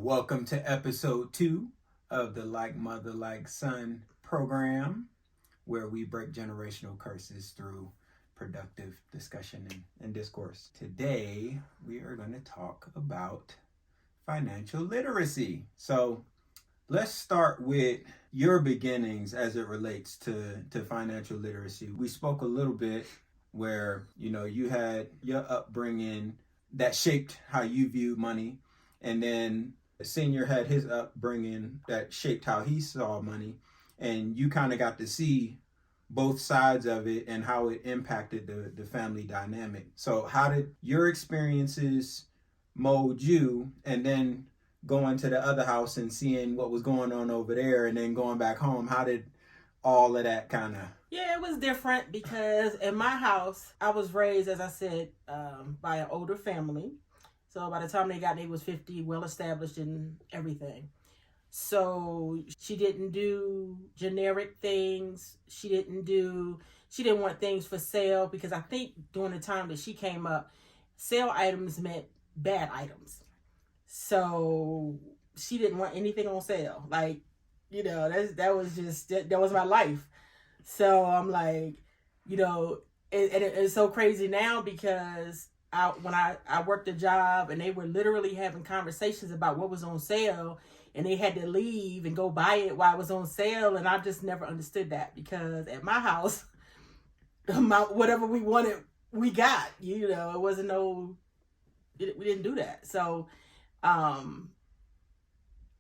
Welcome to episode 2 of the Like Mother, Like Son program, where we break generational curses through productive discussion and discourse. Today, we are going to talk about financial literacy. So, let's start with your beginnings as it relates to financial literacy. We spoke a little bit where, you had your upbringing that shaped how you view money, and then Senior had his upbringing that shaped how he saw money, and you kind of got to see both sides of it and how it impacted the family dynamic. So how did your experiences mold you, and then going to the other house and seeing what was going on over there and then going back home, how did all of that kind of... Yeah, it was different because in my house, I was raised, as I said, by an older family. So by the time they got me, was 50, well established in everything. So she didn't do generic things. She didn't want things for sale, because I think during the time that she came up, sale items meant bad items. So she didn't want anything on sale. Like, that was my life. So I'm like, it's so crazy now because when I worked a job and they were literally having conversations about what was on sale, and they had to leave and go buy it while it was on sale. And I just never understood that, because at my house, whatever we wanted, we got, it wasn't we didn't do that. So, I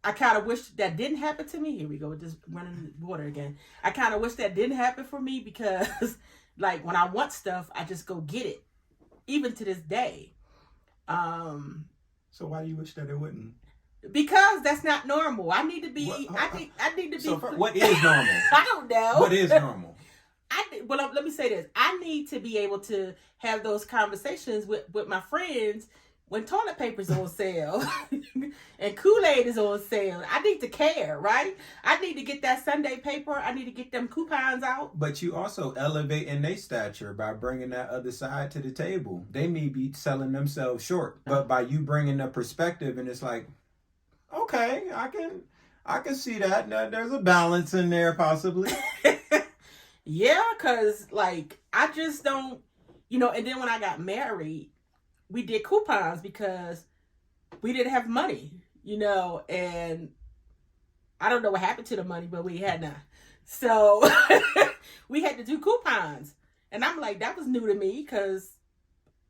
kind of wish that didn't happen to me. Here we go, just running water again. I kind of wish that didn't happen for me, because like when I want stuff, I just go get it. Even to this day. So why do you wish that it wouldn't? Because that's not normal. I need to be. I need to be. So what is normal? I don't know. What is normal? Let me say this. I need to be able to have those conversations with my friends when toilet paper's on sale and Kool-Aid is on sale. I need to care, right? I need to get that Sunday paper. I need to get them coupons out. But you also elevate in their stature by bringing that other side to the table. They may be selling themselves short, but by you bringing the perspective, and it's like, okay, I can see that. There's a balance in there, possibly. Yeah, because like I just don't, and then when I got married, we did coupons because we didn't have money, and I don't know what happened to the money, but we had none. So we had to do coupons. And I'm like, that was new to me, because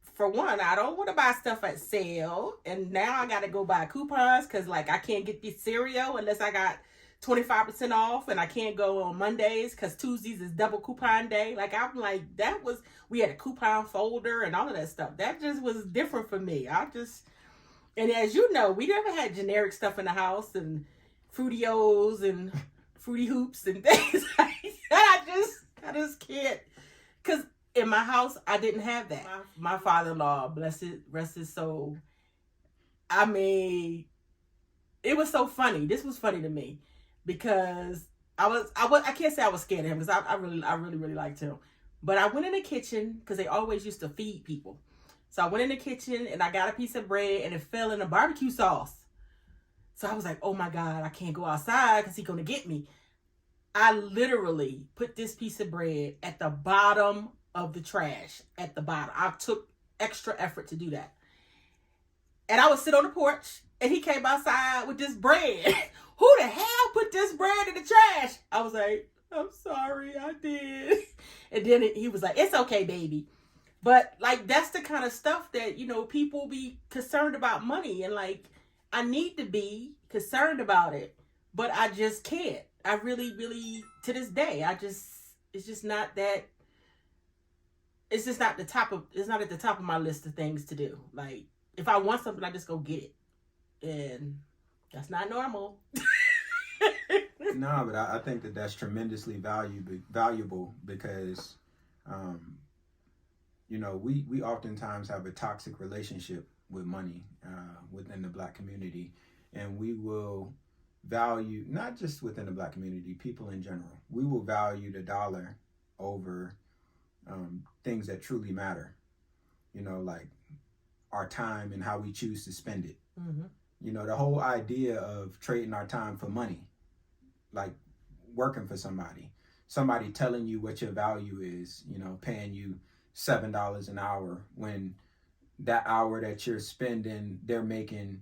for one, I don't want to buy stuff at sale. And now I got to go buy coupons because like I can't get this cereal unless I got 25% off, and I can't go on Mondays because Tuesdays is double coupon day. Like, I'm like, we had a coupon folder and all of that stuff. That just was different for me. And as you know, we never had generic stuff in the house and Fruity-O's and Fruity Hoops and things like that. I just can't. Because in my house, I didn't have that. My father-in-law, rest his soul. I mean, it was so funny. This was funny to me. Because I can't say I was scared of him, because I really liked him. But I went in the kitchen, because they always used to feed people. So I went in the kitchen and I got a piece of bread and it fell in a barbecue sauce. So I was like, oh my God, I can't go outside because he's going to get me. I literally put this piece of bread at the bottom of the trash, at the bottom. I took extra effort to do that. And I would sit on the porch and he came outside with this bread. Who the hell put this bread in the trash? I was like, I'm sorry, I did. And then he was like, it's okay, baby. But like, that's the kind of stuff that, people be concerned about money. And like, I need to be concerned about it, but I just can't. I really, really, to this day, it's just not that, it's just not it's not at the top of my list of things to do. Like, if I want something, I just go get it. And that's not normal. No, but I think that's tremendously valuable because, we oftentimes have a toxic relationship with money within the Black community, and we will value, not just within the Black community, people in general, we will value the dollar over things that truly matter, like our time and how we choose to spend it. Mm-hmm. The whole idea of trading our time for money, like working for somebody telling you what your value is, paying you $7 an hour when that hour that you're spending, they're making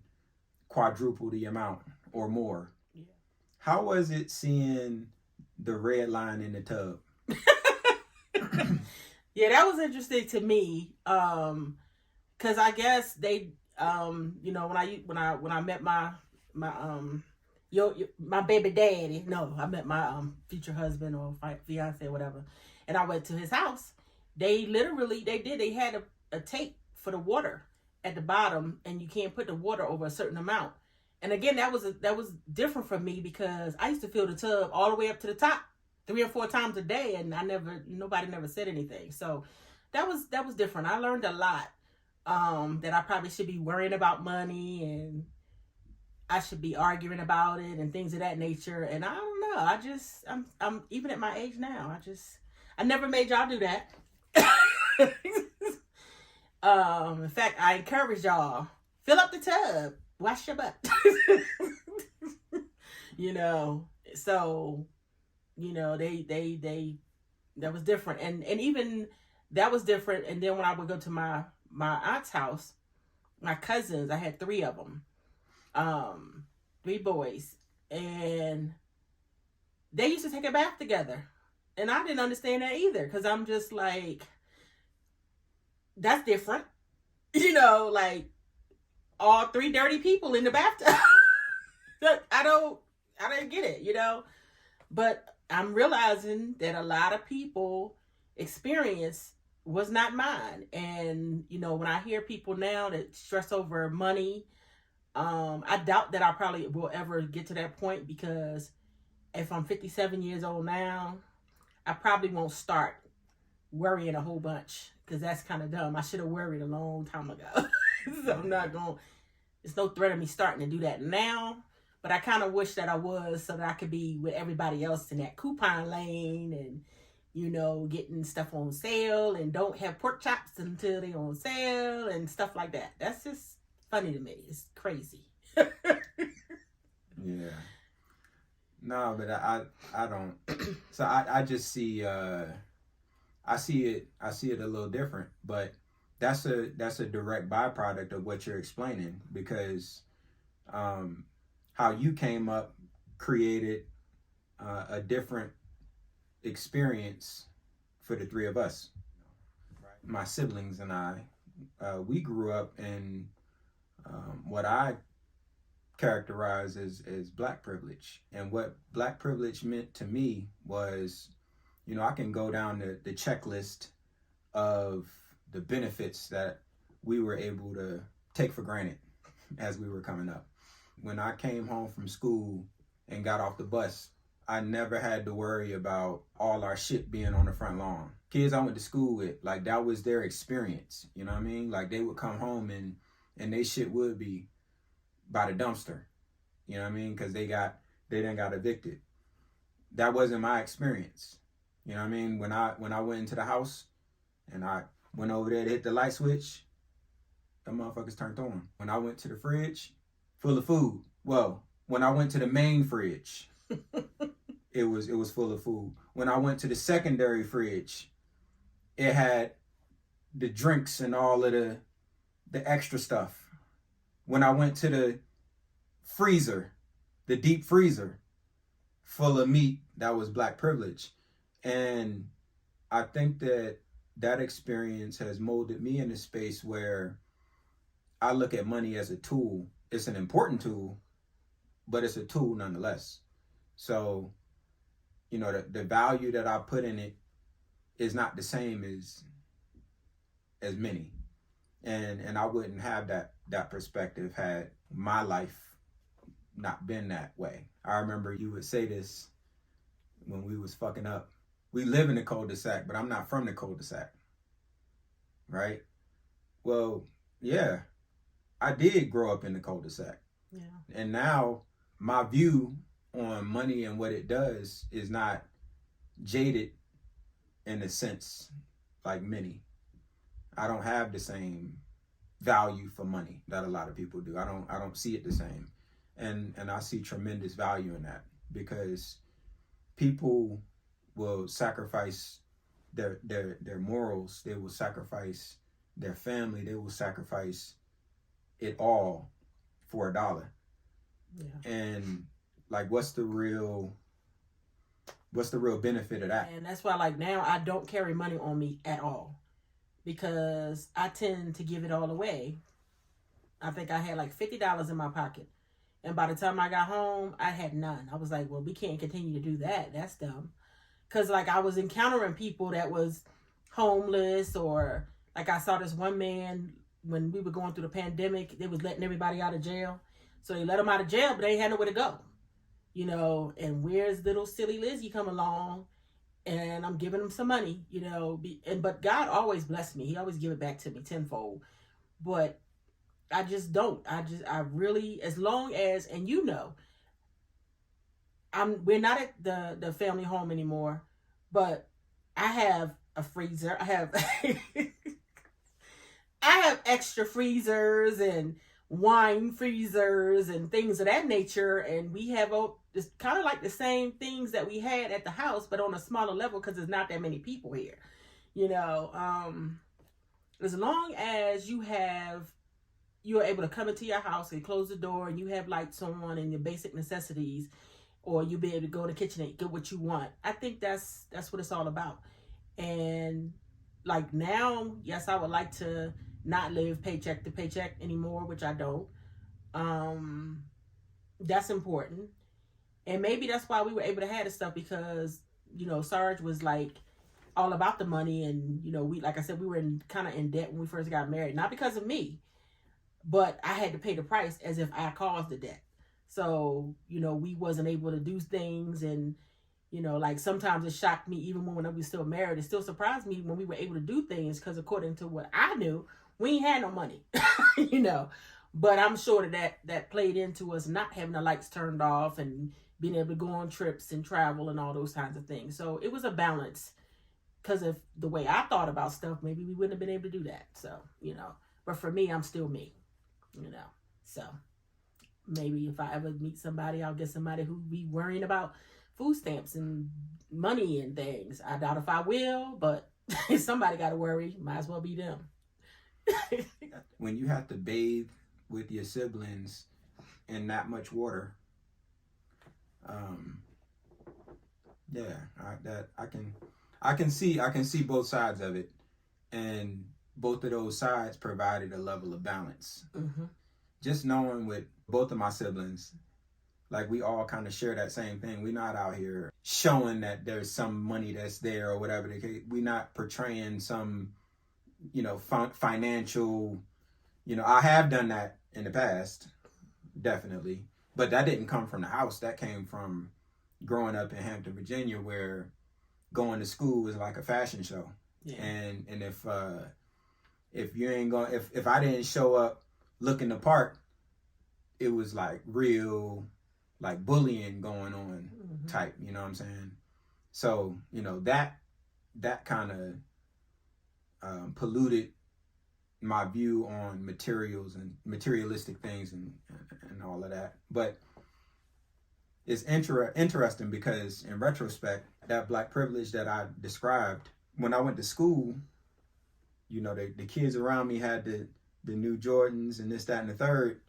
quadruple the amount or more. Yeah. How was it seeing the red line in the tub? Yeah, that was interesting to me. Cause I guess they, when I met my my baby daddy. No, I met my future husband or fiance or whatever, and I went to his house. They had a tape for the water at the bottom, and you can't put the water over a certain amount. And again, that was different for me because I used to fill the tub all the way up to the top 3 or 4 times a day, and nobody never said anything. So that was different. I learned a lot. That I probably should be worrying about money and I should be arguing about it and things of that nature. And I don't know. I'm even at my age now. I never made y'all do that. In fact, I encourage y'all, fill up the tub, wash your butt. So, they that was different. And even that was different. And then when I would go to my aunt's house, my cousins, I had 3 of them, 3 boys, and they used to take a bath together, and I didn't understand that either because I'm just like, that's different, like all 3 dirty people in the bathtub. I didn't get it, but I'm realizing that a lot of people experience was not mine. And when I hear people now that stress over money, I doubt that I probably will ever get to that point, because if I'm 57 years old now, I probably won't start worrying a whole bunch, because that's kind of dumb. I should have worried a long time ago. So I'm not going, there's no threat of me starting to do that now, but I kind of wish that I was, so that I could be with everybody else in that coupon lane and getting stuff on sale, and don't have pork chops until they're on sale and stuff like that. That's just funny to me. It's crazy. Yeah. No, but I don't. So I just see I see it a little different, but that's a direct byproduct of what you're explaining, because how you came up created a different experience for the 3 of us. My siblings and I, we grew up in what I characterize as Black privilege. And what Black privilege meant to me was, I can go down the checklist of the benefits that we were able to take for granted as we were coming up. When I came home from school and got off the bus, I never had to worry about all our shit being on the front lawn. Kids I went to school with, like, that was their experience. You know what I mean? Like, they would come home and they shit would be by the dumpster. You know what I mean? Because they done got evicted. That wasn't my experience. You know what I mean? When I went into the house and I went over there to hit the light switch, them motherfuckers turned on. When I went to the fridge, full of food. Well, when I went to the main fridge, it was full of food. When I went to the secondary fridge, it had the drinks and all of the extra stuff. When I went to the freezer, the deep freezer, full of meat, that was Black privilege. And I think that experience has molded me in a space where I look at money as a tool. It's an important tool, but it's a tool nonetheless. So, the value that I put in it is not the same as many. And I wouldn't have that perspective had my life not been that way. I remember you would say this when we was fucking up. We live in the cul-de-sac, but I'm not from the cul-de-sac. Right? Well, yeah, I did grow up in the cul-de-sac. Yeah. And now my view on money and what it does is not jaded in a sense like many. I don't have the same value for money that a lot of people do. I don't see it the same. And I see tremendous value in that, because people will sacrifice their morals, they will sacrifice their family, they will sacrifice it all for a dollar. Yeah. And like, what's the real benefit of that? And that's why, like, now I don't carry money on me at all, because I tend to give it all away. I think I had like $50 in my pocket, and by the time I got home, I had none. I was like, well, we can't continue to do that. That's dumb. Because, like, I was encountering people that was homeless, or like I saw this one man when we were going through the pandemic, they was letting everybody out of jail. So they let them out of jail, but they had nowhere to go. You know, and where's little silly Lizzie come along, and I'm giving him some money, you know, but God always blessed me. He always give it back to me tenfold. But I just don't. I really, as long as, and you know, we're not at the family home anymore, but I have a freezer. I have I have extra freezers and wine freezers and things of that nature, and we have it's kind of like the same things that we had at the house, but on a smaller level, because there's not that many people here, you know. As long as you're able to come into your house and close the door, and you have lights on and your basic necessities, or you be able to go to the kitchen and get what you want, I think that's what it's all about. And like now, yes, I would like to not live paycheck to paycheck anymore, which I don't. That's important. And maybe that's why we were able to have this stuff, because, you know, Sarge was like all about the money. And, you know, like I said, we were kind of in debt when we first got married, not because of me, but I had to pay the price as if I caused the debt. So, you know, we wasn't able to do things. And, you know, like sometimes it shocked me, even when we were still married, it still surprised me when we were able to do things, because according to what I knew, we ain't had no money, you know. But I'm sure that played into us not having the lights turned off and being able to go on trips and travel and all those kinds of things. So it was a balance, because of the way I thought about stuff, maybe we wouldn't have been able to do that. So, you know, but for me, I'm still me, you know. So maybe if I ever meet somebody, I'll get somebody who be worrying about food stamps and money and things. I doubt if I will, but if somebody got to worry, might as well be them. When you have to bathe with your siblings in that much water, I can see both sides of it, and both of those sides provided a level of balance. Mm-hmm. Just knowing with both of my siblings, like, we all kind of share that same thing. We're not out here showing that there's some money that's there or whatever the case. We're not portraying some, you know, financial, you know, I have done that in the past, definitely. But that didn't come from the house. That came from growing up in Hampton, Virginia, where going to school was like a fashion show. Yeah. And if you ain't going, if I didn't show up looking the part, it was like real, like bullying going on, mm-hmm. type, you know what I'm saying? So, you know, that kind of polluted my view on materials and materialistic things and all of that. But it's interesting because in retrospect, that black privilege that I described, when I went to school, you know, the kids around me had the new Jordans and this, that, and the third.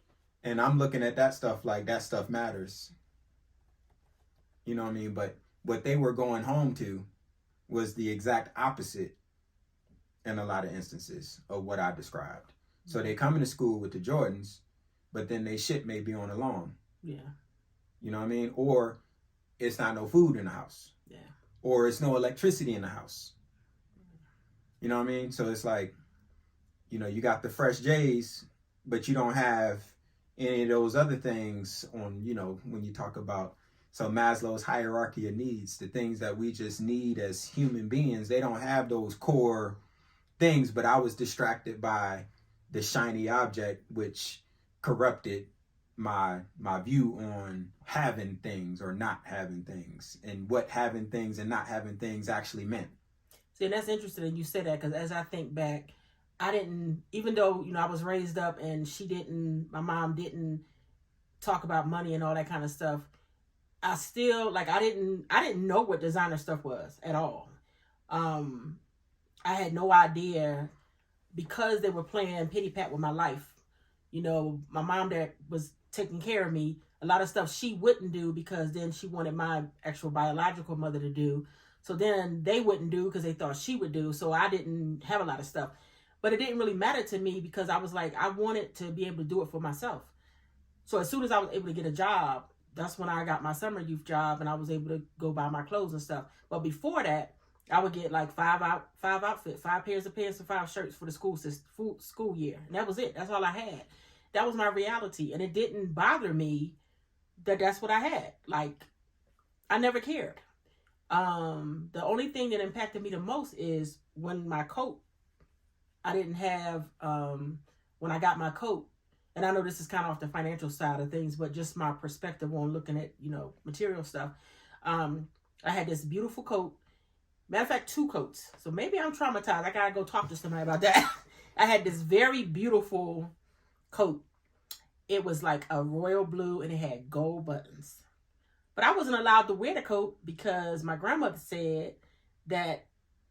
And I'm looking at that stuff like that stuff matters. You know what I mean? But what they were going home to was the exact opposite in a lot of instances of what I described. So they come into school with the Jordans, but then they shit may be on the lawn. Yeah. You know what I mean? Or it's not no food in the house. Yeah. Or it's no electricity in the house. You know what I mean? So it's like, you know, you got the fresh J's, but you don't have any of those other things on, you know, when you talk about, so Maslow's hierarchy of needs, the things that we just need as human beings, they don't have those core things, but I was distracted by the shiny object, which corrupted my view on having things or not having things, and what having things and not having things actually meant. See, and that's interesting that you say that, because as I think back, I didn't, even though, I was raised up and my mom didn't talk about money and all that kind of stuff. I still, like, I didn't know what designer stuff was at all. Um, I had no idea because they were playing pity pat with my life. My mom that was taking care of me, a lot of stuff she wouldn't do because then she wanted my actual biological mother to do. So then they wouldn't do because they thought she would do. So I didn't have a lot of stuff. But it didn't really matter to me because I was like, I wanted to be able to do it for myself. So as soon as I was able to get a job, that's when I got my summer youth job and I was able to go buy my clothes and stuff. But before that, I would get like five outfits, 5 pairs of pants and 5 shirts for the school year. And that was it. That's all I had. That was my reality. And it didn't bother me that that's what I had. Like, I never cared. The only thing that impacted me the most is when my coat, I didn't have, when I got my coat, and I know this is kind of off the financial side of things, but just my perspective on looking at, material stuff. I had this beautiful coat. Matter of fact, 2 coats. So maybe I'm traumatized. I gotta go talk to somebody about that. I had this very beautiful coat. It was like a royal blue and it had gold buttons. But I wasn't allowed to wear the coat because my grandmother said that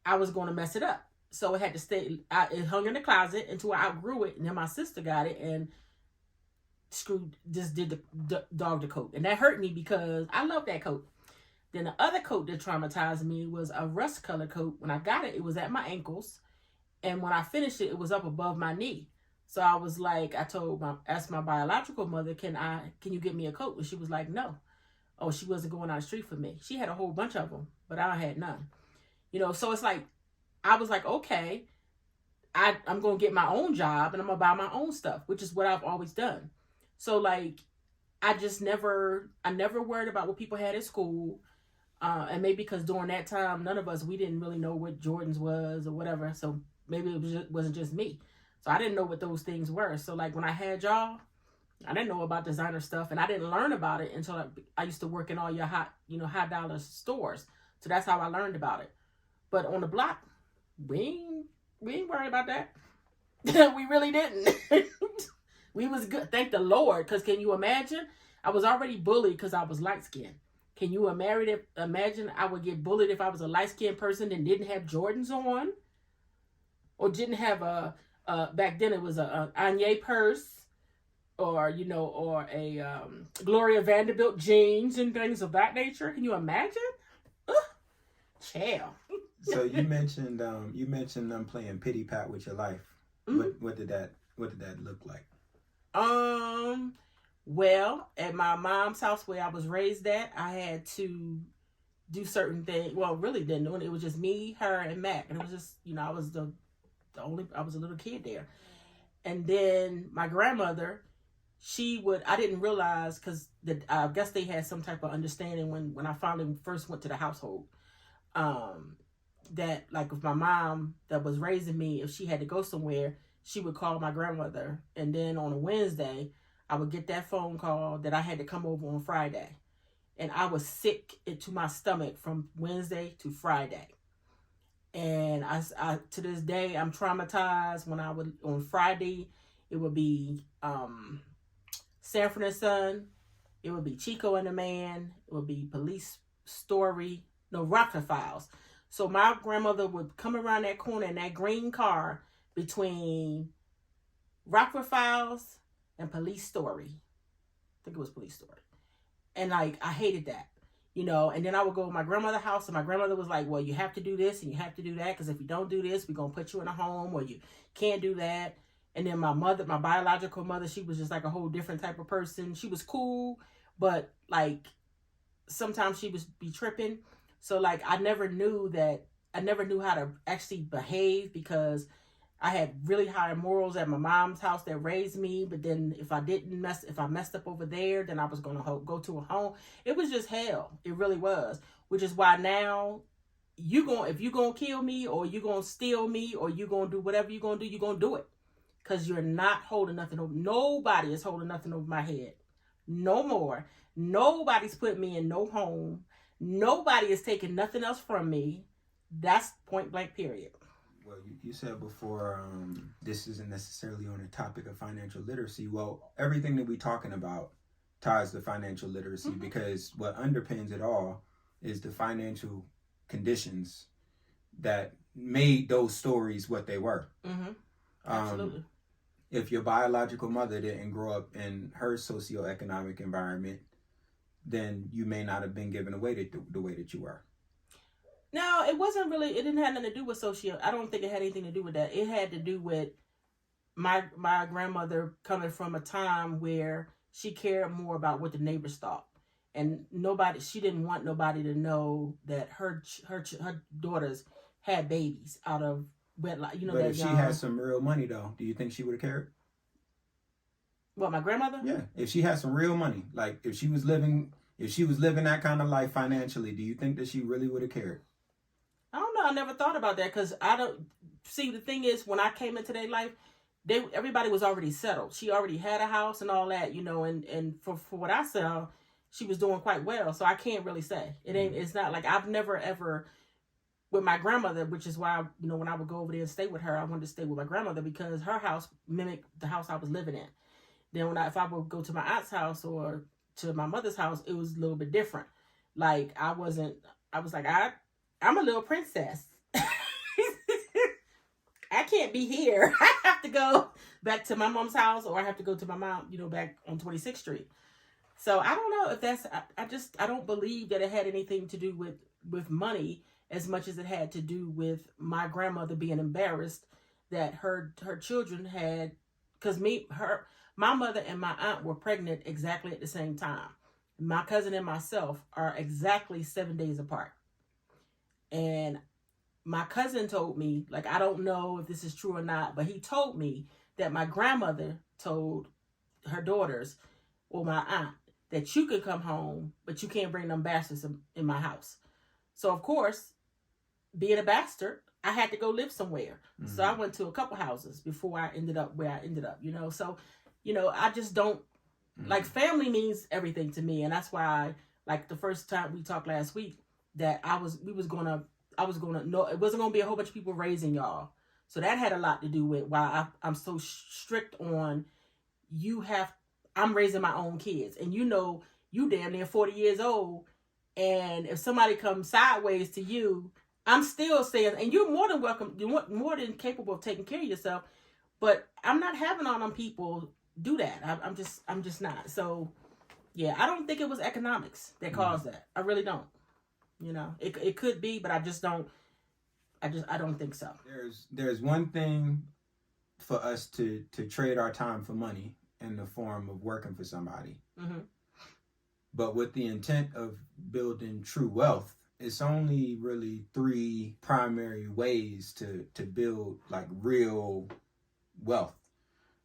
I was going to mess it up. So it had to stay, it hung in the closet until I outgrew it. And then my sister got it and just did the dog the coat. And that hurt me because I love that coat. Then the other coat that traumatized me was a rust color coat. When I got it, it was at my ankles. And when I finished it, it was up above my knee. So I was like, asked my biological mother, can you get me a coat? And she was like, no. Oh, she wasn't going on the street for me. She had a whole bunch of them, but I had none. So it's like, I was like, okay, I'm going to get my own job and I'm going to buy my own stuff, which is what I've always done. So like, I never worried about what people had at school. And maybe because during that time, none of us, we didn't really know what Jordans was or whatever. So maybe it wasn't just me. So I didn't know what those things were. So like when I had y'all, I didn't know about designer stuff and I didn't learn about it until I used to work in all your high dollar stores. So that's how I learned about it. But on the block, we ain't worried about that. We really didn't. We was good. Thank the Lord. Because can you imagine? I was already bullied because I was light skinned. Can you imagine I would get bullied if I was a light skinned person and didn't have Jordans on? Or didn't have back then it was a Anye purse. Or a Gloria Vanderbilt jeans and things of that nature. Can you imagine? Chill. So you mentioned them playing pity pat with your life. Mm-hmm. What did that look like? Well, at my mom's house where I was raised at, I had to do certain things. Well, really didn't do it. It was just me, her, and Mac, and it was just I was I was a little kid there, and then my grandmother. I didn't realize because I guess they had some type of understanding when I finally first went to the household, that like if my mom that was raising me, if she had to go somewhere, she would call my grandmother. And then on a Wednesday, I would get that phone call that I had to come over on Friday. And I was sick to my stomach from Wednesday to Friday. And I to this day, I'm traumatized. When I would, on Friday, it would be, Sanford and Son, it would be Chico and the Man, it would be Police Story, Rockford Files. So my grandmother would come around that corner in that green car between Rockford Files and Police Story. I think it was Police Story. And like, I hated that, and then I would go to my grandmother's house and my grandmother was like, well, you have to do this and you have to do that because if you don't do this, we're going to put you in a home or you can't do that. And then my biological mother, she was just like a whole different type of person. She was cool, but like sometimes she would be tripping. So like I never knew how to actually behave because I had really high morals at my mom's house that raised me. But then if I messed up over there, then I was going to go to a home. It was just hell. It really was. Which is why now if you're going to kill me or you're going to steal me or you're going to do whatever you're going to do, you're going to do it. Because you're not holding nothing over. Nobody is holding nothing over my head. No more. Nobody's putting me in no home. Nobody is taking nothing else from me. That's point blank period. Well, you said before this isn't necessarily on the topic of financial literacy. Well, everything that we're talking about ties to financial literacy because what underpins it all is the financial conditions that made those stories what they were. Absolutely. If your biological mother didn't grow up in her socioeconomic environment, then you may not have been given away the way that you were. No, it wasn't really. It didn't have nothing to do with I don't think it had anything to do with that. It had to do with my grandmother coming from a time where she cared more about what the neighbors thought, and she didn't want nobody to know that her daughters had babies out of wedlock. You know, but if she had some real money, though, do you think she would have cared? What, my grandmother? Yeah, if she had some real money, like if she was living that kind of life financially, do you think that she really would have cared? I don't know. I never thought about that because I don't see. The thing is, when I came into their life, everybody was already settled. She already had a house and all that, you know. And for what I saw, she was doing quite well. So I can't really say it ain't. It's not like I've never ever with my grandmother, which is why, you know, when I would go over there and stay with her, I wanted to stay with my grandmother because her house mimicked the house I was living in. Then if I would go to my aunt's house or to my mother's house, it was a little bit different. Like I was like, I'm a little princess. I can't be here. I have to go back to my mom's house or I have to go to my mom, you know, back on 26th Street. So I don't know if that's, I don't believe that it had anything to do with money as much as it had to do with my grandmother being embarrassed that her children had, because my mother and my aunt were pregnant exactly at the same time. My cousin and myself are exactly 7 days apart. And my cousin told me, like, I don't know if this is true or not, but he told me that my grandmother told her daughters, or my aunt, that you could come home, but you can't bring them bastards in my house. So, of course, being a bastard, I had to go live somewhere. Mm-hmm. So I went to a couple houses before I ended up where I ended up, you know. So, you know, I just don't, like, family means everything to me. And that's why, like, the first time we talked last week, that I was gonna know it wasn't gonna be a whole bunch of people raising y'all. So that had a lot to do with why I'm so strict on I'm raising my own kids. And you know, you damn near 40 years old. And if somebody comes sideways to you, I'm still saying, and you're more than welcome, you're more than capable of taking care of yourself. But I'm not having all them people do that. I'm just not. So yeah, I don't think it was economics that caused that. I really don't. You know, it could be, but I don't think so. There's one thing for us to trade our time for money in the form of working for somebody. Mm-hmm. But with the intent of building true wealth, it's only really 3 primary ways to build like real wealth.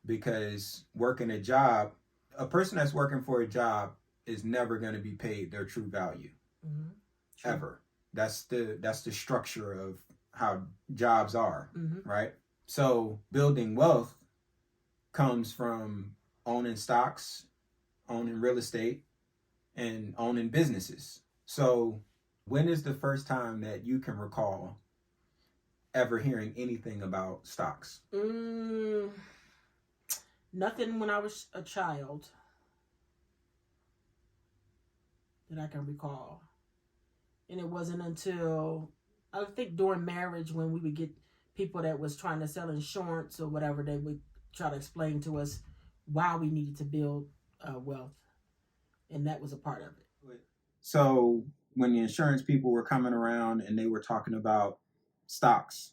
Because working a job, a person that's working for a job is never going to be paid their true value. Mm-hmm. Ever. That's the structure of how jobs are, right? So building wealth comes from owning stocks, owning real estate, and owning businesses. So when is the first time that you can recall ever hearing anything about stocks? Nothing when I was a child that I can recall. And it wasn't until, I think during marriage, when we would get people that was trying to sell insurance or whatever, they would try to explain to us why we needed to build wealth. And that was a part of it. So when the insurance people were coming around and they were talking about stocks,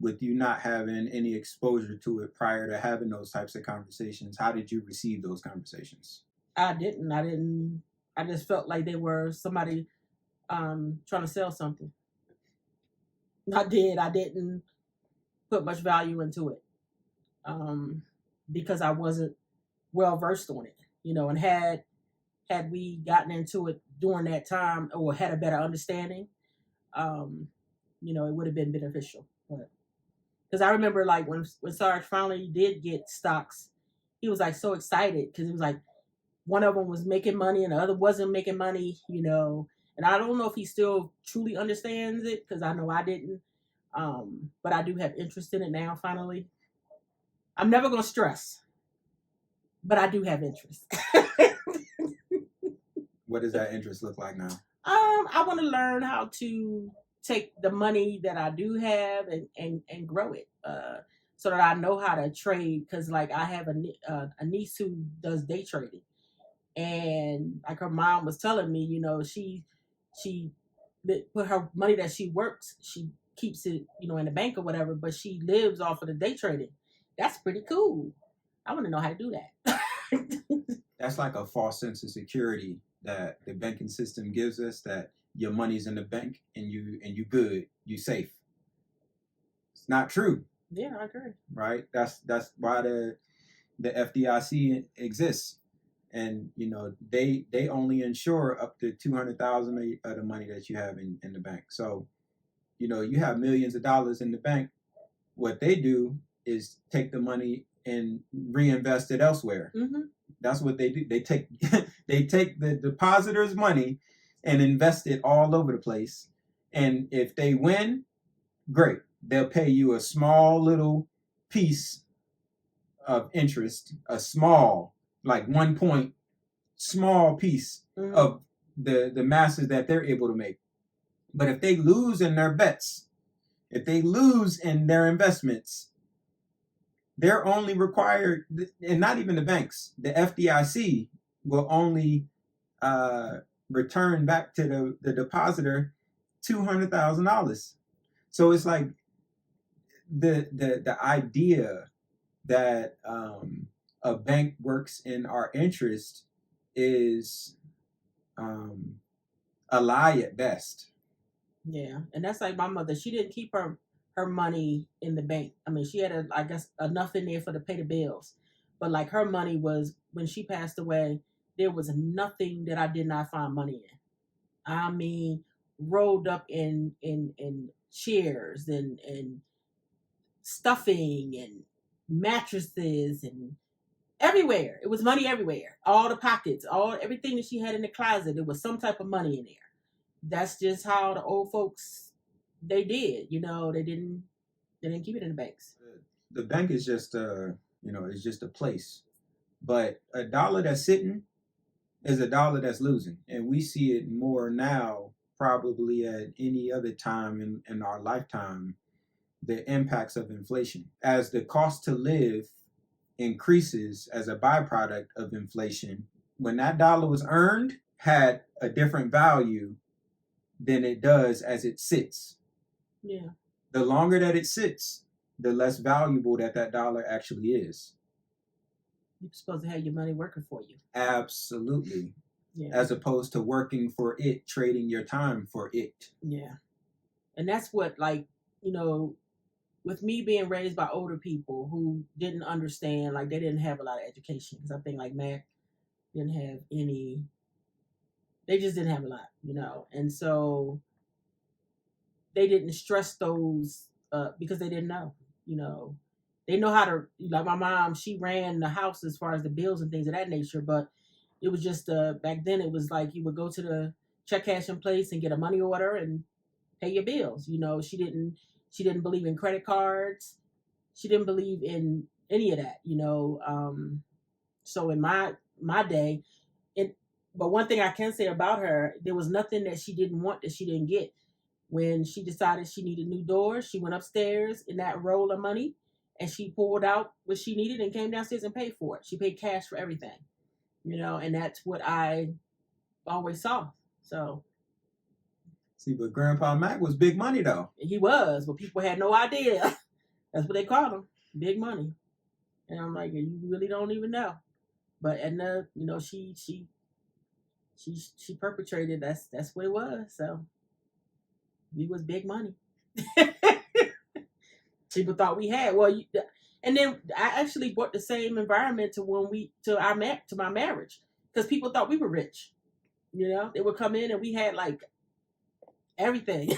with you not having any exposure to it prior to having those types of conversations, how did you receive those conversations? I didn't. I just felt like they were somebody trying to sell something. I didn't put much value into it because I wasn't well versed on it, you know. And had we gotten into it during that time or had a better understanding, you know, it would have been beneficial. Because I remember, like, when Sarge finally did get stocks, he was like so excited because it was like one of them was making money and the other wasn't making money, you know. And I don't know if he still truly understands it because I know I didn't. But I do have interest in it now. Finally, I'm never gonna stress, but I do have interest. What does that interest look like now? I want to learn how to take the money that I do have and grow it, so that I know how to trade. Because like I have a niece who does day trading, and like her mom was telling me, she put her money that she works, she keeps it, in the bank or whatever, but she lives off of the day trading. That's pretty cool. I want to know how to do that. That's like a false sense of security that the banking system gives us, that your money's in the bank and you good, you safe. It's not true. Yeah, I agree. Right? That's why the FDIC exists. And they only insure up to 200,000 of the money that you have in the bank. So you have millions of dollars in the bank. What they do is take the money and reinvest it elsewhere. Mm-hmm. That's what they do. They take they take the depositor's money and invest it all over the place. And if they win, great. They'll pay you a small little piece of interest, a small, like 1 point, small piece Mm-hmm. of the masses that they're able to make. But if they lose in their bets, if they lose in their investments, they're only required, and not even the banks, the FDIC will only return back to the depositor $200,000. So it's like the idea that a bank works in our interest is a lie at best. Yeah, and that's like my mother. She didn't keep her money in the bank. I mean, she had I guess enough in there for to pay the bills, but like her money was, when she passed away, there was nothing that I did not find money in. I mean, rolled up in chairs and stuffing and mattresses and everywhere. It was money everywhere. All the pockets, everything that she had in the closet, there was some type of money in there. That's just how the old folks they did. They didn't keep it in the banks. The bank is just it's just a place. But a dollar that's sitting is a dollar that's losing. And we see it more now probably at any other time in our lifetime, the impacts of inflation. As the cost to live increases as a byproduct of inflation, when that dollar was earned, had a different value than it does as it sits. Yeah. The longer that it sits, the less valuable that dollar actually is. You're supposed to have your money working for you. Absolutely. Yeah. As opposed to working for it, trading your time for it. Yeah. And that's what, like, with me being raised by older people who didn't understand, like they didn't have a lot of education, because I think like Mac didn't have any, they just didn't have a lot, and so they didn't stress those because they didn't know, they know how to, like my mom, she ran the house as far as the bills and things of that nature, but it was just back then it was like you would go to the check cashing place and get a money order and pay your bills. She didn't believe in credit cards. She didn't believe in any of that, so in my day, but one thing I can say about her, there was nothing that she didn't want that she didn't get. When she decided she needed new doors, she went upstairs in that roll of money and she pulled out what she needed and came downstairs and paid for it. She paid cash for everything, and that's what I always saw. So, see, but Grandpa Mac was big money though. He was, but people had no idea. That's what they called him, big money. And I'm like, you really don't even know. But Edna, she perpetrated. That's what it was. So we was big money. People thought we had. Well, and then I actually brought the same environment to my marriage, because people thought we were rich. They would come in and we had like everything,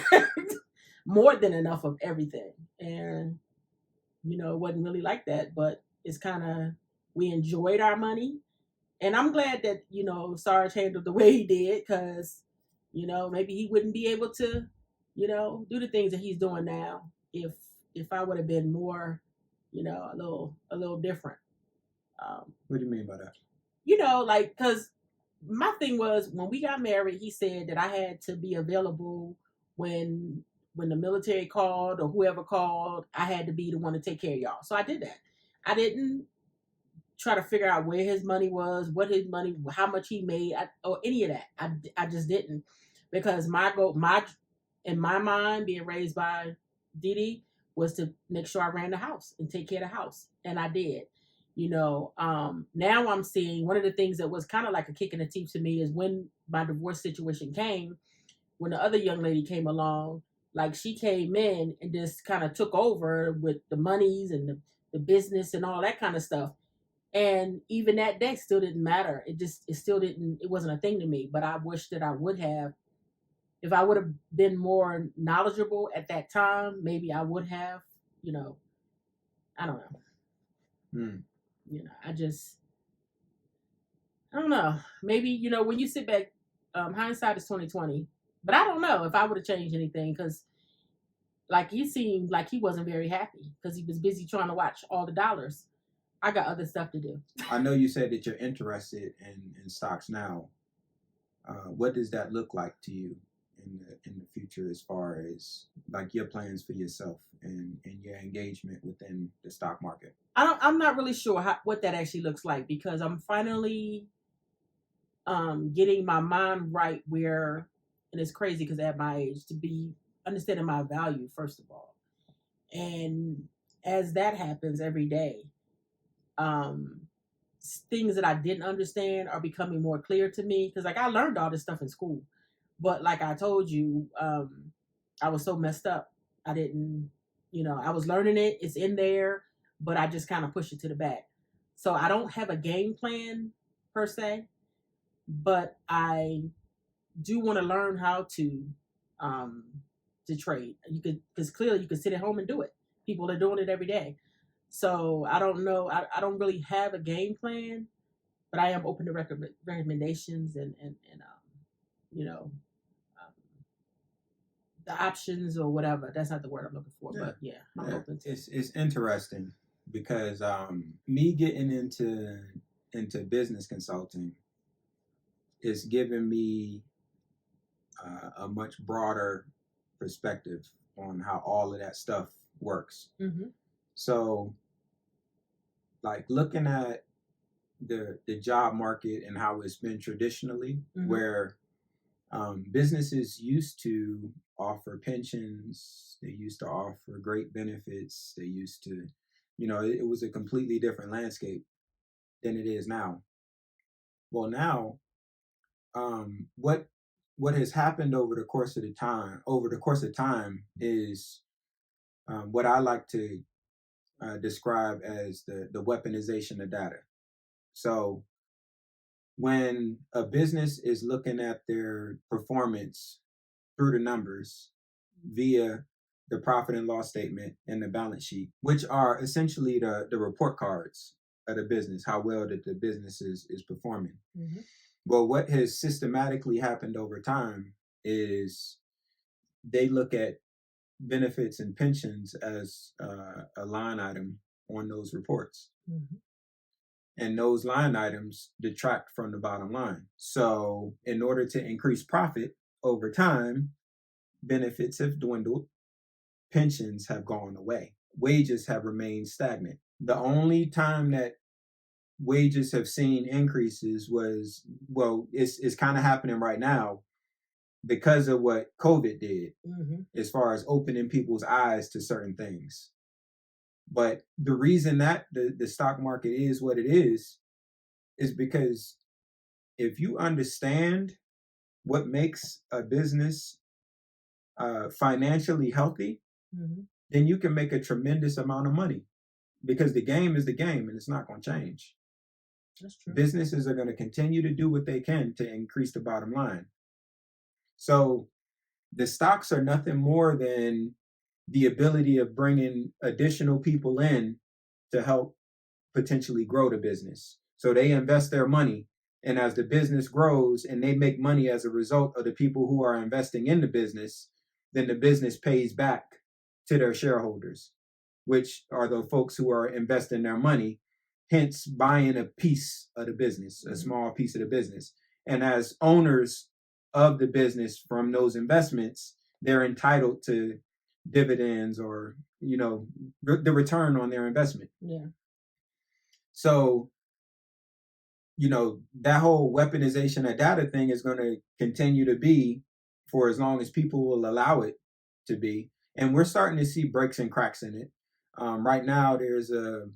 more than enough of everything, and it wasn't really like that. But it's kind of, we enjoyed our money, and I'm glad that Sarge handled the way he did, because maybe he wouldn't be able to do the things that he's doing now if I would have been more, a little different. What do you mean by that? Like, because my thing was when we got married, he said that I had to be available when the military called or whoever called. I had to be the one to take care of y'all. So I did that. I didn't try to figure out where his money was, what his money, how much he made, or any of that. I just didn't, because my goal, in my mind, being raised by Didi, was to make sure I ran the house and take care of the house, and I did. Now I'm seeing one of the things that was kind of like a kick in the teeth to me is when my divorce situation came, when the other young lady came along, like she came in and just kind of took over with the monies and the business and all that kind of stuff. And even that day still didn't matter. It still didn't, it wasn't a thing to me. But I wish that I would have, if I would have been more knowledgeable at that time, maybe I would have, I don't know. I don't know. Maybe, when you sit back, hindsight is 2020. But I don't know if I would have changed anything, because like he seemed like he wasn't very happy because he was busy trying to watch all the dollars. I got other stuff to do. I know you said that you're interested in stocks now. What does that look like to you in the future, as far as like your plans for yourself and your engagement within the stock market? I'm not really sure what that actually looks like, because I'm finally getting my mind right where, and it's crazy because at my age, to be understanding my value, first of all. And as that happens every day, things that I didn't understand are becoming more clear to me, because like I learned all this stuff in school, but like I told you, I was so messed up. I didn't, I was learning it. It's in there, but I just kind of pushed it to the back. So I don't have a game plan per se, but I do want to learn how to trade. Because clearly you could sit at home and do it. People are doing it every day. So I don't know. I don't really have a game plan, but I am open to recommendations and the options or whatever. That's not the word I'm looking for, but yeah, I'm open to. It's interesting because me getting into business consulting is giving me a much broader perspective on how all of that stuff works. Mm-hmm. So, like looking at the job market and how it's been traditionally, mm-hmm. where businesses used to offer pensions, they used to offer great benefits, they used to, it was a completely different landscape than it is now. Well, now, what has happened over the course of time is what I like to describe as the weaponization of data. So when a business is looking at their performance through the numbers via the profit and loss statement and the balance sheet, which are essentially the report cards of the business, how well that the business is performing. Mm-hmm. Well, what has systematically happened over time is they look at benefits and pensions as a line item on those reports. Mm-hmm. And those line items detract from the bottom line. So in order to increase profit over time, benefits have dwindled, pensions have gone away, wages have remained stagnant. The only time that wages have seen increases was, it's kind of happening right now because of what COVID did, mm-hmm. as far as opening people's eyes to certain things. But the reason that the stock market is what it is because if you understand what makes a business financially healthy, mm-hmm. then you can make a tremendous amount of money, because the game is the game and it's not going to change. That's true. Businesses are going to continue to do what they can to increase the bottom line. So the stocks are nothing more than the ability of bringing additional people in to help potentially grow the business. So they invest their money, and as the business grows and they make money as a result of the people who are investing in the business, then the business pays back to their shareholders, which are the folks who are investing their money, hence buying a piece of the business, a small piece of the business. And as owners of the business from those investments, they're entitled to dividends or, the return on their investment. Yeah. So, that whole weaponization of data thing is going to continue to be for as long as people will allow it to be. And we're starting to see breaks and cracks in it. Right now, there's a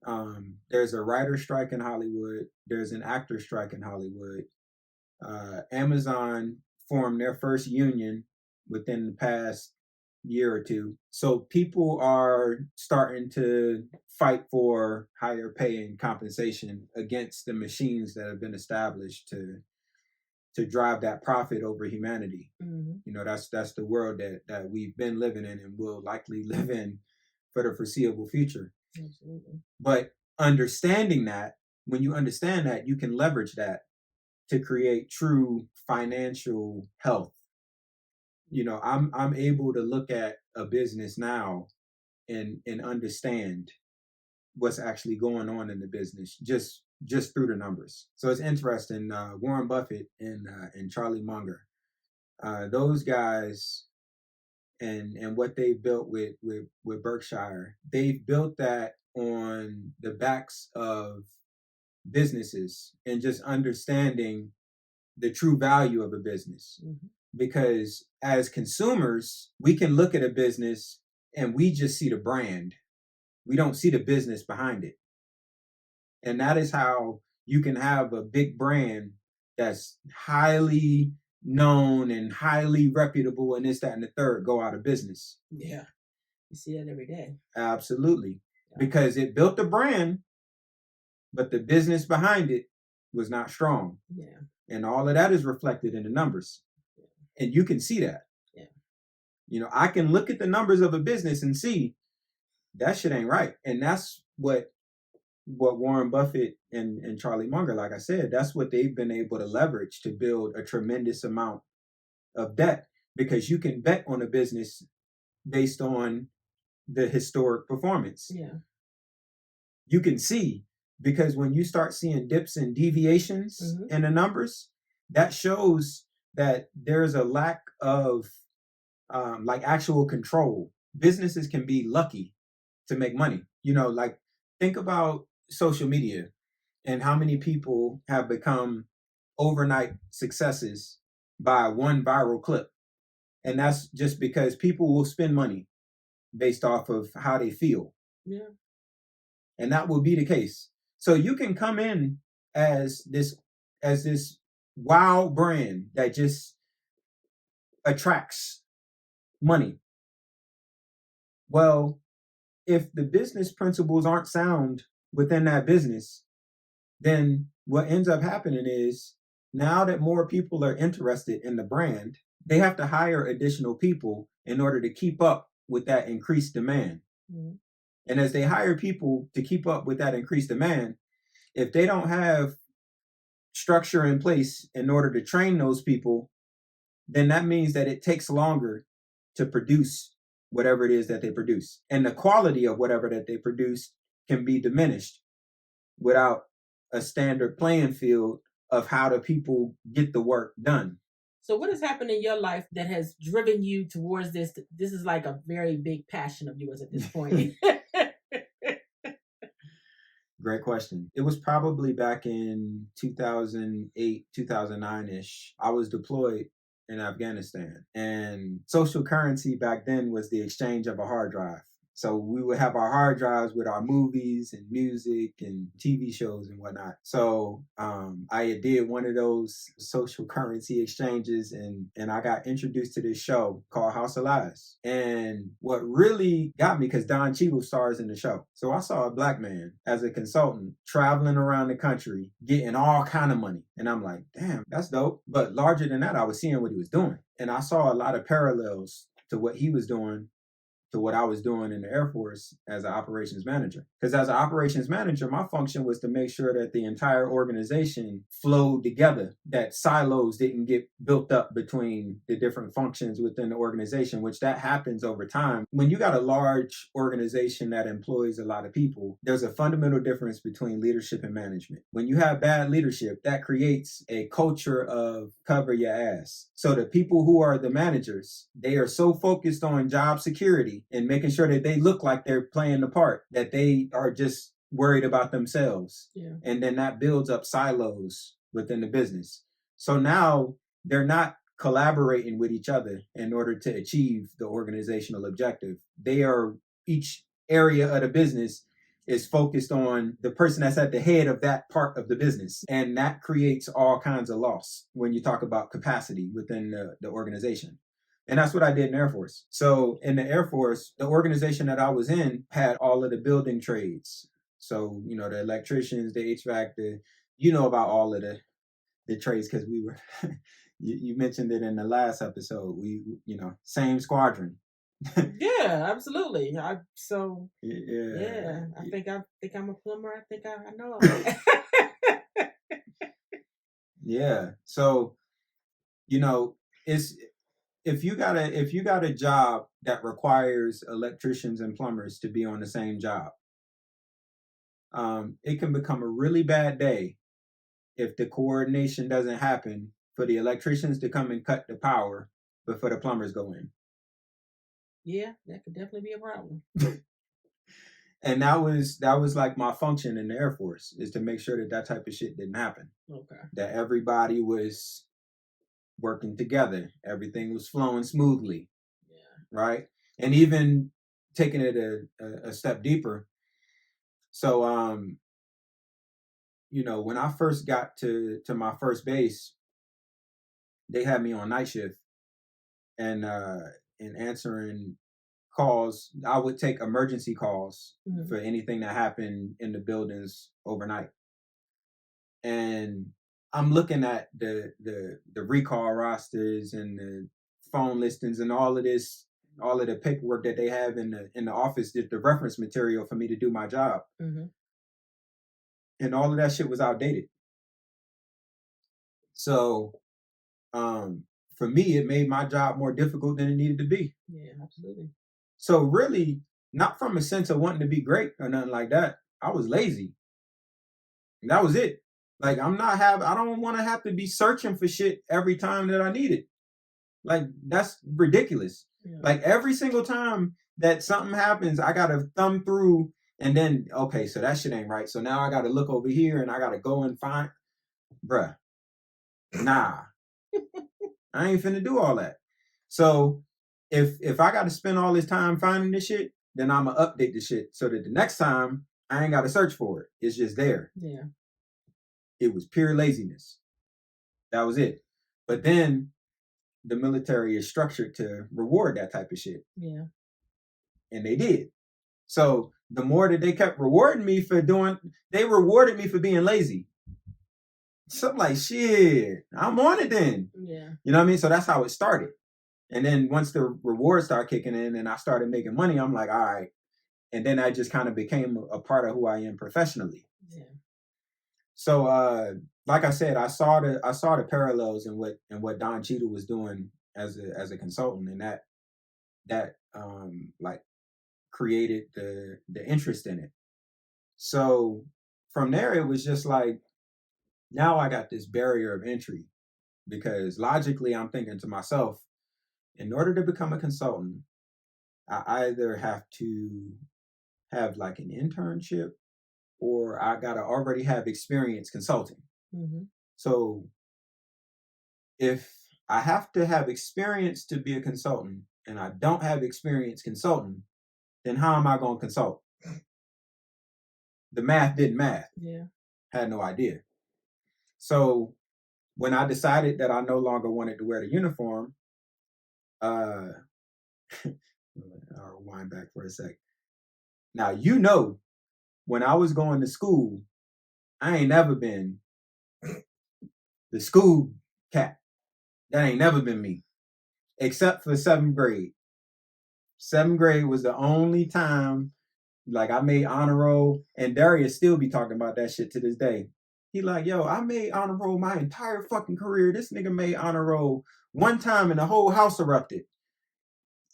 writer strike in Hollywood. There's an actor strike in Hollywood. Amazon formed their first union within the past year or two. So people are starting to fight for higher pay and compensation against the machines that have been established to drive that profit over humanity. That's the world that we've been living in and will likely live in for the foreseeable future. Absolutely. But understanding that, when you understand that, you can leverage that to create true financial health. I'm able to look at a business now and understand what's actually going on in the business just through the numbers. So it's interesting. Warren Buffett and Charlie Munger, those guys, and what they built with Berkshire, they've built that on the backs of businesses and just understanding the true value of a business. Because as consumers, we can look at a business and we just see the brand. We don't see the business behind it. And that is how you can have a big brand that's highly known and highly reputable and this, that, and the third go out of business. Yeah. You see that every day. Absolutely. Yeah. Because it built the brand, but the business behind it was not strong. Yeah. And all of that is reflected in the numbers. And you can see that. Yeah. I can look at the numbers of a business and see that shit ain't right. And that's what Warren Buffett and Charlie Munger, like I said, that's what they've been able to leverage to build a tremendous amount of debt, because you can bet on a business based on the historic performance. Yeah. You can see, because when you start seeing dips and deviations in the numbers, that shows that there's a lack of actual control. Businesses can be lucky to make money. Think about social media and how many people have become overnight successes by one viral clip. And that's just because people will spend money based off of how they feel. Yeah. And that will be the case. So you can come in as this wow brand that just attracts money. Well, if the business principles aren't sound within that business, then what ends up happening is, now that more people are interested in the brand, they have to hire additional people in order to keep up with that increased demand. Mm-hmm. And as they hire people to keep up with that increased demand, if they don't have structure in place in order to train those people, then that means that it takes longer to produce whatever it is that they produce. And the quality of whatever that they produce can be diminished without a standard playing field of how do people get the work done. So what has happened in your life that has driven you towards this? This is like a very big passion of yours at this point. Great question. It was probably back in 2008, 2009-ish. I was deployed in Afghanistan, and social currency back then was the exchange of a hard drive. So we would have our hard drives with our movies and music and TV shows and whatnot. So I did one of those social currency exchanges, and I got introduced to this show called House of Lies. And what really got me, because Don Cheadle stars in the show. So I saw a black man as a consultant traveling around the country, getting all kind of money. And I'm like, damn, that's dope. But larger than that, I was seeing what he was doing. And I saw a lot of parallels to what he was doing to what I was doing in the Air Force as an operations manager. Because as an operations manager, my function was to make sure that the entire organization flowed together, that silos didn't get built up between the different functions within the organization, which that happens over time. When you got a large organization that employs a lot of people, there's a fundamental difference between leadership and management. When you have bad leadership, that creates a culture of cover your ass. So the people who are the managers, they are so focused on job security and making sure that they look like they're playing the part, that they are just worried about themselves. Yeah. And then that builds up silos within the business. So now they're not collaborating with each other in order to achieve the organizational objective. They are, each area of the business is focused on the person that's at the head of that part of the business. And that creates all kinds of loss when you talk about capacity within the organization. And that's what I did in the Air Force. So in the Air Force, the organization that I was in had all of the building trades. So, you know, the electricians, the HVAC, you know about all of the trades, because we were, you mentioned it in the last episode. We, you know, same squadron. Yeah, absolutely. Yeah. I think I'm a plumber. I think I know all that. Yeah. So, you know, it's, if you got a job that requires electricians and plumbers to be on the same job, it can become a really bad day if the coordination doesn't happen for the electricians to come and cut the power before the plumbers go in. Yeah, that could definitely be a problem. And that was like my function in the Air Force, is to make sure that that type of shit didn't happen. Okay. That everybody was working together, everything was flowing smoothly. Yeah. Right. And even taking it a step deeper. So, you know, when I first got to my first base, they had me on night shift, and answering calls. I would take emergency calls for anything that happened in the buildings overnight. And I'm looking at the recall rosters and the phone listings and all of this, all of the paperwork that they have in the office, the reference material for me to do my job. Mm-hmm. And all of that shit was outdated. So, for me, it made my job more difficult than it needed to be. Yeah, absolutely. So really, not from a sense of wanting to be great or nothing like that. I was lazy. And that was it. Like, I don't want to have to be searching for shit every time that I need it. Like, that's ridiculous. Yeah. Like, every single time that something happens, I got to thumb through, and then, okay, so that shit ain't right. So now I got to look over here and I got to go and find, bruh, nah. I ain't finna do all that. So if I got to spend all this time finding this shit, then I'm going to update the shit so that the next time I ain't got to search for it. It's just there. Yeah. It was pure laziness. That was it. But then the military is structured to reward that type of shit. Yeah. And they did. So the more that they kept rewarding me for they rewarded me for being lazy. So I'm like, shit, I'm on it then. Yeah. You know what I mean? So that's how it started. And then once the rewards started kicking in and I started making money, I'm like, all right. And then I just kind of became a part of who I am professionally. Yeah. So, like I said, I saw the parallels in what Don Cheadle was doing as a consultant, and that like created the interest in it. So from there, it was just like, now I got this barrier of entry, because logically I'm thinking to myself, in order to become a consultant, I either have to have like an internship, or I gotta already have experience consulting. Mm-hmm. So if I have to have experience to be a consultant and I don't have experience consulting, then how am I going to consult? The math didn't math. Yeah. Had no idea. So when I decided that I no longer wanted to wear the uniform, I'll rewind back for a sec. Now, you know, when I was going to school, I ain't never been the school cat. That ain't never been me, except for 7th grade. 7th grade was the only time like I made honor roll, and Darius still be talking about that shit to this day. He like, yo, I made honor roll my entire fucking career. This nigga made honor roll one time and the whole house erupted.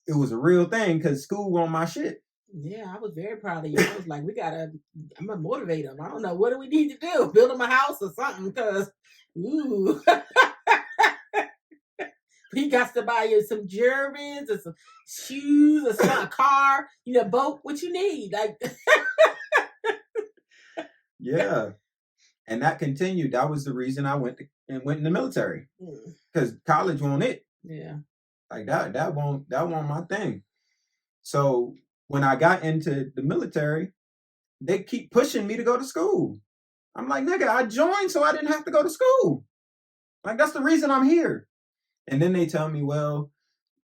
It was a real thing because school on my shit. Yeah, I was very proud of you. I was like, I'm gonna motivate him. I don't know, what do we need to do? Build him a house or something? Because, ooh. He got to buy you some Germans and some shoes or a car, boat, what you need. Like, yeah. And that continued. That was the reason I went in the military. Because college won't it. Yeah. Like that won't my thing. So when I got into the military, they keep pushing me to go to school. I'm like, nigga, I joined so I didn't have to go to school. Like, that's the reason I'm here. And then they tell me, well,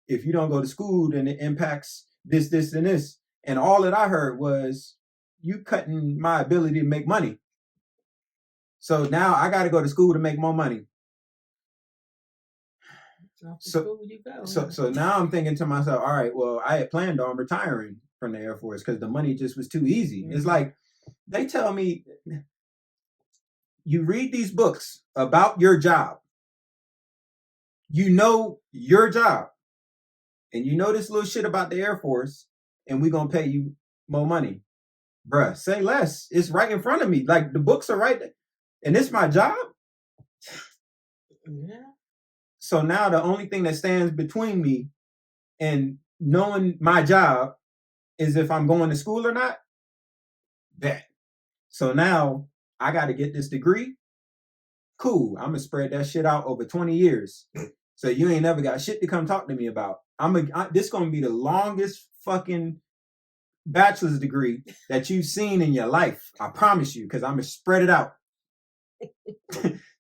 if you don't go to school, then it impacts this, this, and this. And all that I heard was, you cutting my ability to make money. So now I got to go to school to make more money. So now I'm thinking to myself, all right, well, I had planned on retiring from the Air Force because the money just was too easy. Mm-hmm. It's like, they tell me, you read these books about your job. You know your job. And you know this little shit about the Air Force, and we're going to pay you more money. Bruh, say less. It's right in front of me. Like, the books are right there. And it's my job. Yeah. So now the only thing that stands between me and knowing my job is if I'm going to school or not. Bet. So now I got to get this degree. Cool. I'm going to spread that shit out over 20 years. So you ain't never got shit to come talk to me about. This going to be the longest fucking bachelor's degree that you've seen in your life. I promise you, because I'm going to spread it out.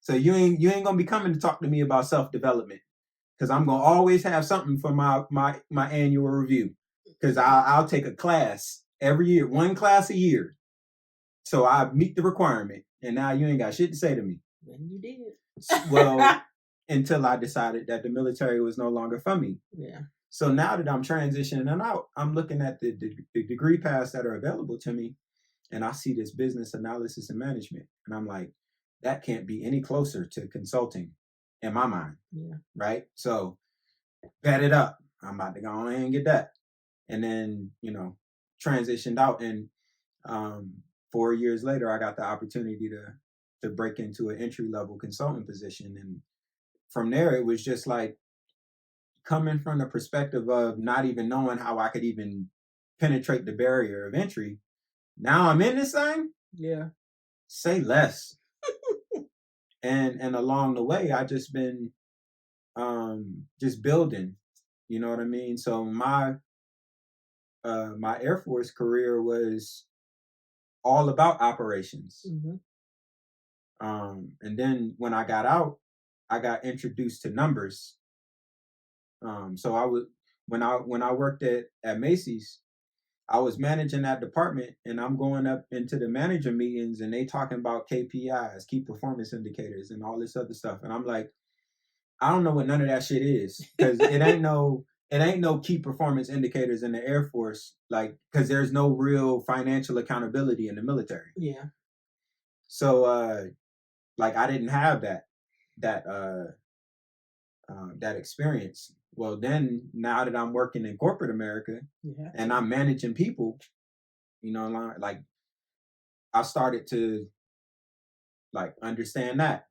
So you ain't going to be coming to talk to me about self-development, because I'm going to always have something for my annual review, because I'll take a class every year, one class a year. So I meet the requirement, and now you ain't got shit to say to me. When you did. Well, until I decided that the military was no longer for me. Yeah. So now that I'm transitioning out, I'm looking at the degree paths that are available to me, and I see this business analysis and management, and I'm like, that can't be any closer to consulting in my mind. Yeah. Right? So bet it up. I'm about to go ahead and get that. And then, transitioned out, and 4 years later, I got the opportunity to break into an entry-level consultant position. And from there, it was just like coming from the perspective of not even knowing how I could even penetrate the barrier of entry. Now I'm in this thing. Yeah. Say less. and along the way, I just been just building. You know what I mean? So my Air Force career was all about operations. Mm-hmm. And then when I got out, I got introduced to numbers. So I was when I worked at Macy's, I was managing that department, and I'm going up into the manager meetings, and they talking about KPIs, key performance indicators, and all this other stuff. And I'm like, I don't know what none of that shit is, because it ain't no key performance indicators in the Air Force, like, because there's no real financial accountability in the military. Yeah. So like, I didn't have that experience. Well, then now that I'm working in corporate America, and I'm managing people, like, I started to like understand that,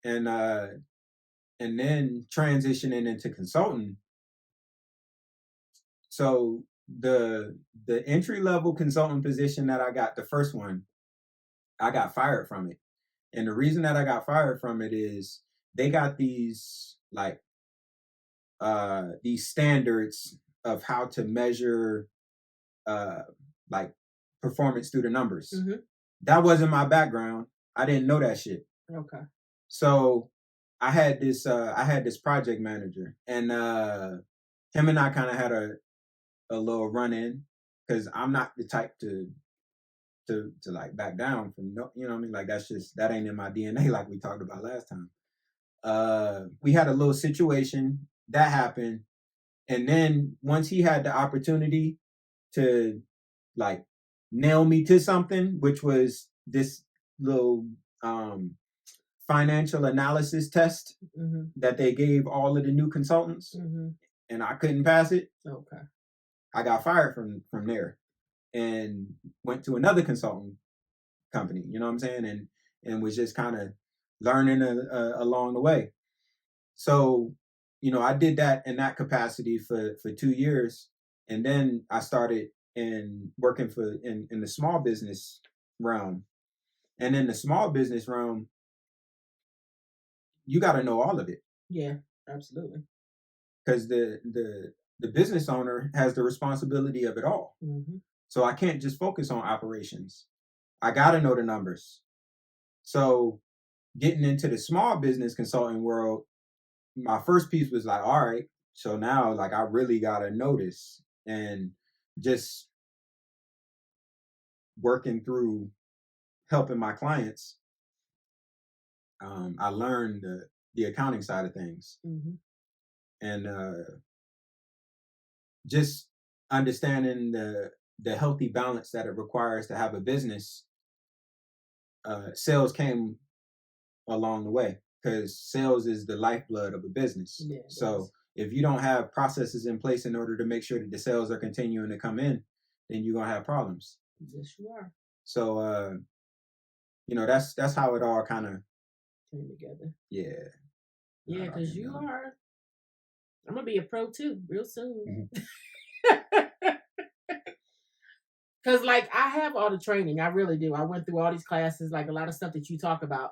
and then transitioning into consulting. So the entry level consultant position that I got, the first one, I got fired from it. And the reason that I got fired from it is they got these like these standards of how to measure like performance through the numbers. Mm-hmm. That wasn't my background. I didn't know that shit. Okay. So I had this project manager, and him and I kind of had a little run in, because I'm not the type to like back down from, you know what I mean? Like, that ain't in my DNA, like we talked about last time. We had a little situation that happened, And then once he had the opportunity to like nail me to something, which was this little financial analysis test that they gave all of the new consultants, and I couldn't pass it. Okay. I got fired from there and went to another consulting company, you know what I'm saying? And was just kind of learning along the way. So, you know, I did that in that capacity for 2 years. And then I started working in the small business realm. And in the small business realm, you got to know all of it. Yeah, absolutely. Because the business owner has the responsibility of it all. So I can't just focus on operations. I got to know the numbers. So getting into the small business consulting world, my first piece was like, all right, so now like I really got to know this. And just working through helping my clients, I learned the accounting side of things. And just understanding the healthy balance that it requires to have a business. Sales came along the way because sales is the lifeblood of a business. Yeah, so if you don't have processes in place in order to make sure that the sales are continuing to come in, then you're gonna have problems. Yes, you are. So you know, that's how it all kind of came together. Yeah. Yeah, because you are. I'm gonna be a pro too real soon. Because like I have all the training, I really do. I went through all these classes, like a lot of stuff that you talk about.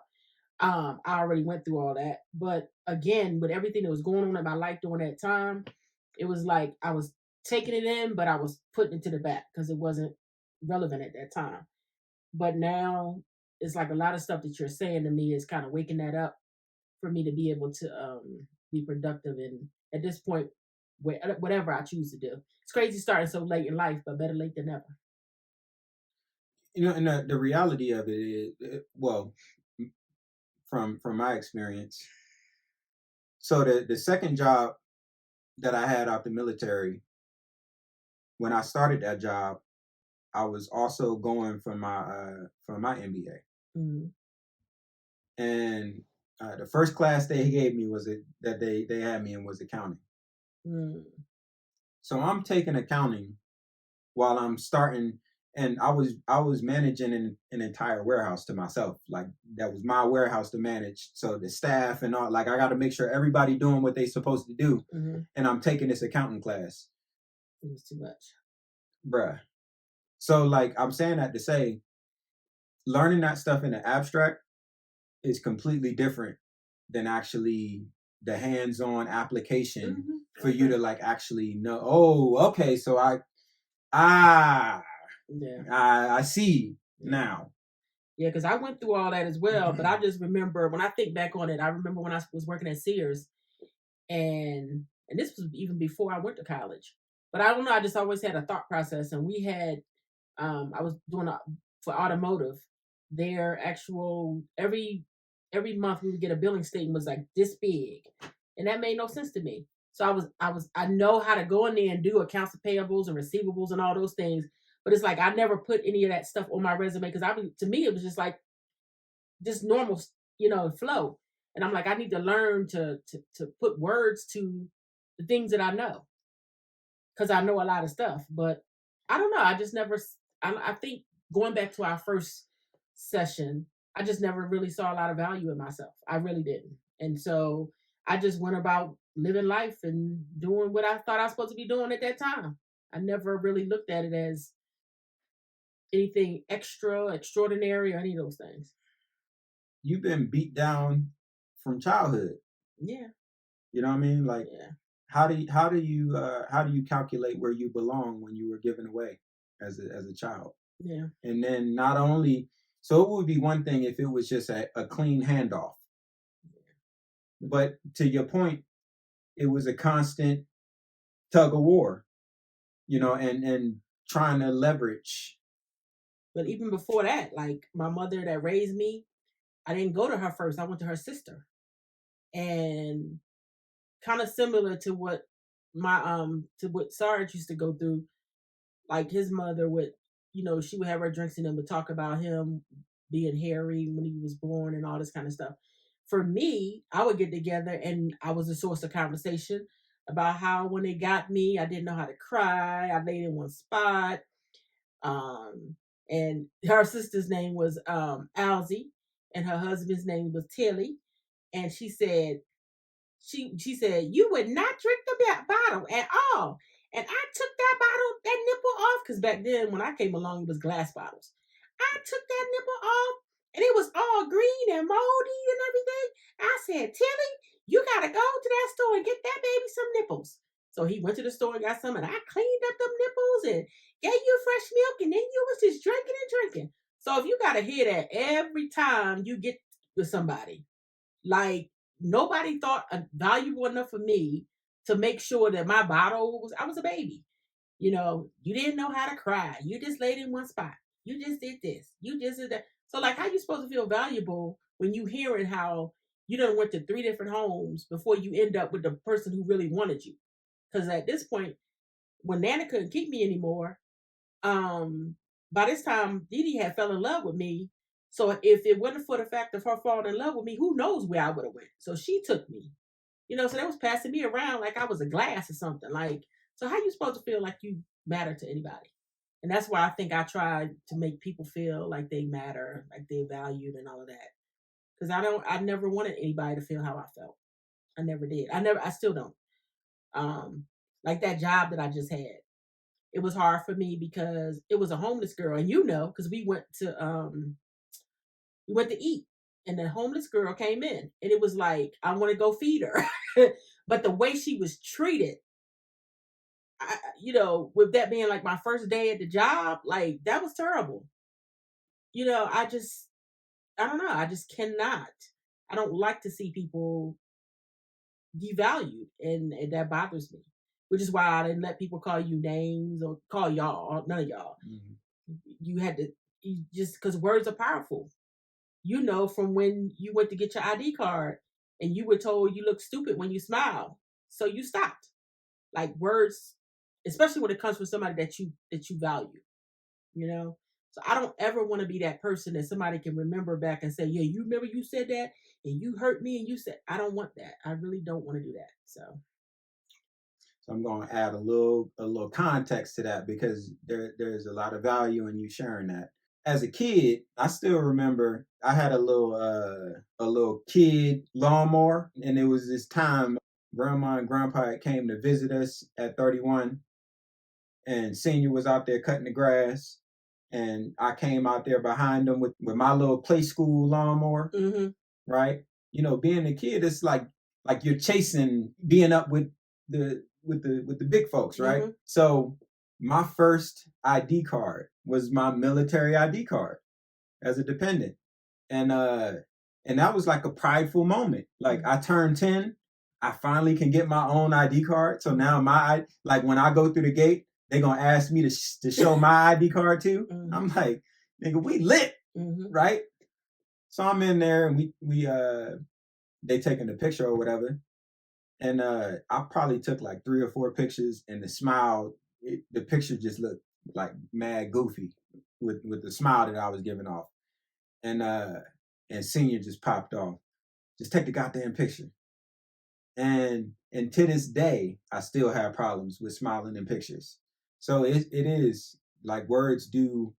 I already went through all that. But again, with everything that was going on in my life during that time, it was like I was taking it in, but I was putting it to the back because it wasn't relevant at that time. But now it's like a lot of stuff that you're saying to me is kind of waking that up for me to be able to be productive. And at this point, whatever I choose to do, it's crazy starting so late in life, but better late than never. You know, and the reality of it is, well, from my experience. So the second job that I had out the military, when I started that job, I was also going for my MBA. And the first class they gave me was that they had me in was accounting. So I'm taking accounting while I'm starting, and I was managing an entire warehouse to myself. Like that was my warehouse to manage. So the staff and all, like I got to make sure everybody doing what they supposed to do. And I'm taking this accounting class. It was too much, bruh. So like I'm saying that to say, learning that stuff in the abstract is completely different than actually the hands-on application for you to like actually know. Oh, okay, so I see now. Yeah, because I went through all that as well, but I just remember when I think back on it, I remember when I was working at Sears, and this was even before I went to college. But I don't know, I just always had a thought process, and we had, I was doing for automotive, their actual every month we would get a billing statement was like this big, and that made no sense to me. So I know how to go in there and do accounts payables and receivables and all those things, but it's like I never put any of that stuff on my resume because to me it was just like just normal, flow. And I'm like, I need to learn to put words to the things that I know because I know a lot of stuff, but I don't know. I just never. I think going back to our first session, I just never really saw a lot of value in myself. I really didn't, and so I just went about living life and doing what I thought I was supposed to be doing at that time. I never really looked at it as anything extraordinary, or any of those things. You've been beat down from childhood. Yeah. You know what I mean? Like, yeah. How do you calculate where you belong when you were given away as a child? Yeah. And then not only, so it would be one thing if it was just a clean handoff. But to your point, it was a constant tug of war, and trying to leverage. But even before that, like my mother that raised me, I didn't go to her first. I went to her sister. And kind of similar to what my to what Sarge used to go through. Like his mother would, she would have her drinks and then would talk about him being hairy when he was born and all this kind of stuff. For me, I would get together and I was a source of conversation about how when they got me, I didn't know how to cry. I laid in one spot. Um, and her sister's name was Alzie, and her husband's name was Tilly. And she said, you would not drink the bottle at all. And I took that nipple off, because back then when I came along, it was glass bottles. I took that nipple off and it was all green and moldy and everything. I said, Tilly, you gotta go to that store and get that baby some nipples. So he went to the store and got some, and I cleaned up them nipples and gave you fresh milk, and then you was just drinking and drinking. So if you gotta hear that every time you get with somebody, like nobody thought valuable enough for me to make sure that my bottle was, I was a baby. You didn't know how to cry. You just laid in one spot. You just did this. You just did that. So like how you supposed to feel valuable when you hearing how you done went to 3 different homes before you end up with the person who really wanted you? Because at this point, when Nana couldn't keep me anymore, by this time Dee Dee had fell in love with me. So if it wasn't for the fact of her falling in love with me, who knows where I would have went. So she took me. So they was passing me around like I was a glass or something. Like, so how you supposed to feel like you matter to anybody? And that's why I think I tried to make people feel like they matter, like they're valued and all of that. Because I never wanted anybody to feel how I felt. I never did. I still don't. Like that job that I just had. It was hard for me because it was a homeless girl, and because we went to eat, and the homeless girl came in, and it was like I want to go feed her, but the way she was treated, with that being like my first day at the job, like that was terrible. I don't know, I just cannot. I don't like to see people devalued, and that bothers me. Which is why I didn't let people call you names or call y'all, none of y'all. Mm-hmm. You had to, just because words are powerful. From when you went to get your ID card and you were told you look stupid when you smile. So you stopped. Like words, especially when it comes from somebody that you value, So I don't ever want to be that person that somebody can remember back and say, yeah, you remember you said that and you hurt me and you said, I don't want that. I really don't want to do that. So I'm going to add a little context to that, because there's a lot of value in you sharing that. As a kid, I still remember I had a little kid lawnmower, and it was this time Grandma and Grandpa came to visit us at 31, and Senior was out there cutting the grass, and I came out there behind them with my little play school lawnmower, mm-hmm. Right? Being a kid, it's like you're chasing being up with the big folks, right? Mm-hmm. So my first ID card was my military ID card as a dependent, and that was like a prideful moment. Like I turned 10, I finally can get my own ID card. So now like when I go through the gate, they're gonna ask me to show my ID card too. Mm-hmm. I'm like, nigga, we lit, mm-hmm. Right? So I'm in there, and we they taking the picture or whatever. And I probably took like 3 or 4 pictures, and the picture just looked like mad goofy with the smile that I was giving off. And Senior just popped off. Just take the goddamn picture. And to this day, I still have problems with smiling in pictures. So it is like words do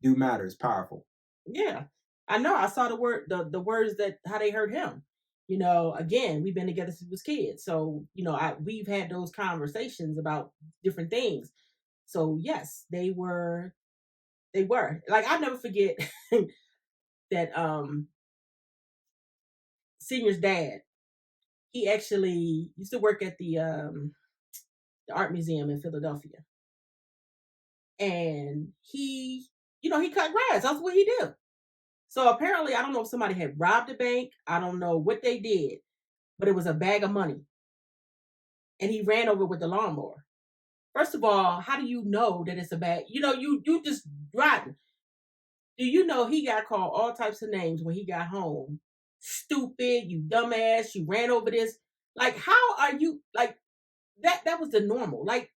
matter. It's powerful. Yeah. I know. I saw the words that how they hurt him. Again, we've been together since we was kids. So, we've had those conversations about different things. So yes, they were like, I'll never forget that Senior's dad, he actually used to work at the art museum in Philadelphia. And he cut grass. That's what he did. So apparently, I don't know if somebody had robbed a bank. I don't know what they did, but it was a bag of money. And he ran over with the lawnmower. First of all, how do you know that it's a bag? You just riding. Do you know he got called all types of names when he got home? Stupid, you dumbass, you ran over this. Like, how are you, like, that was the normal. Like,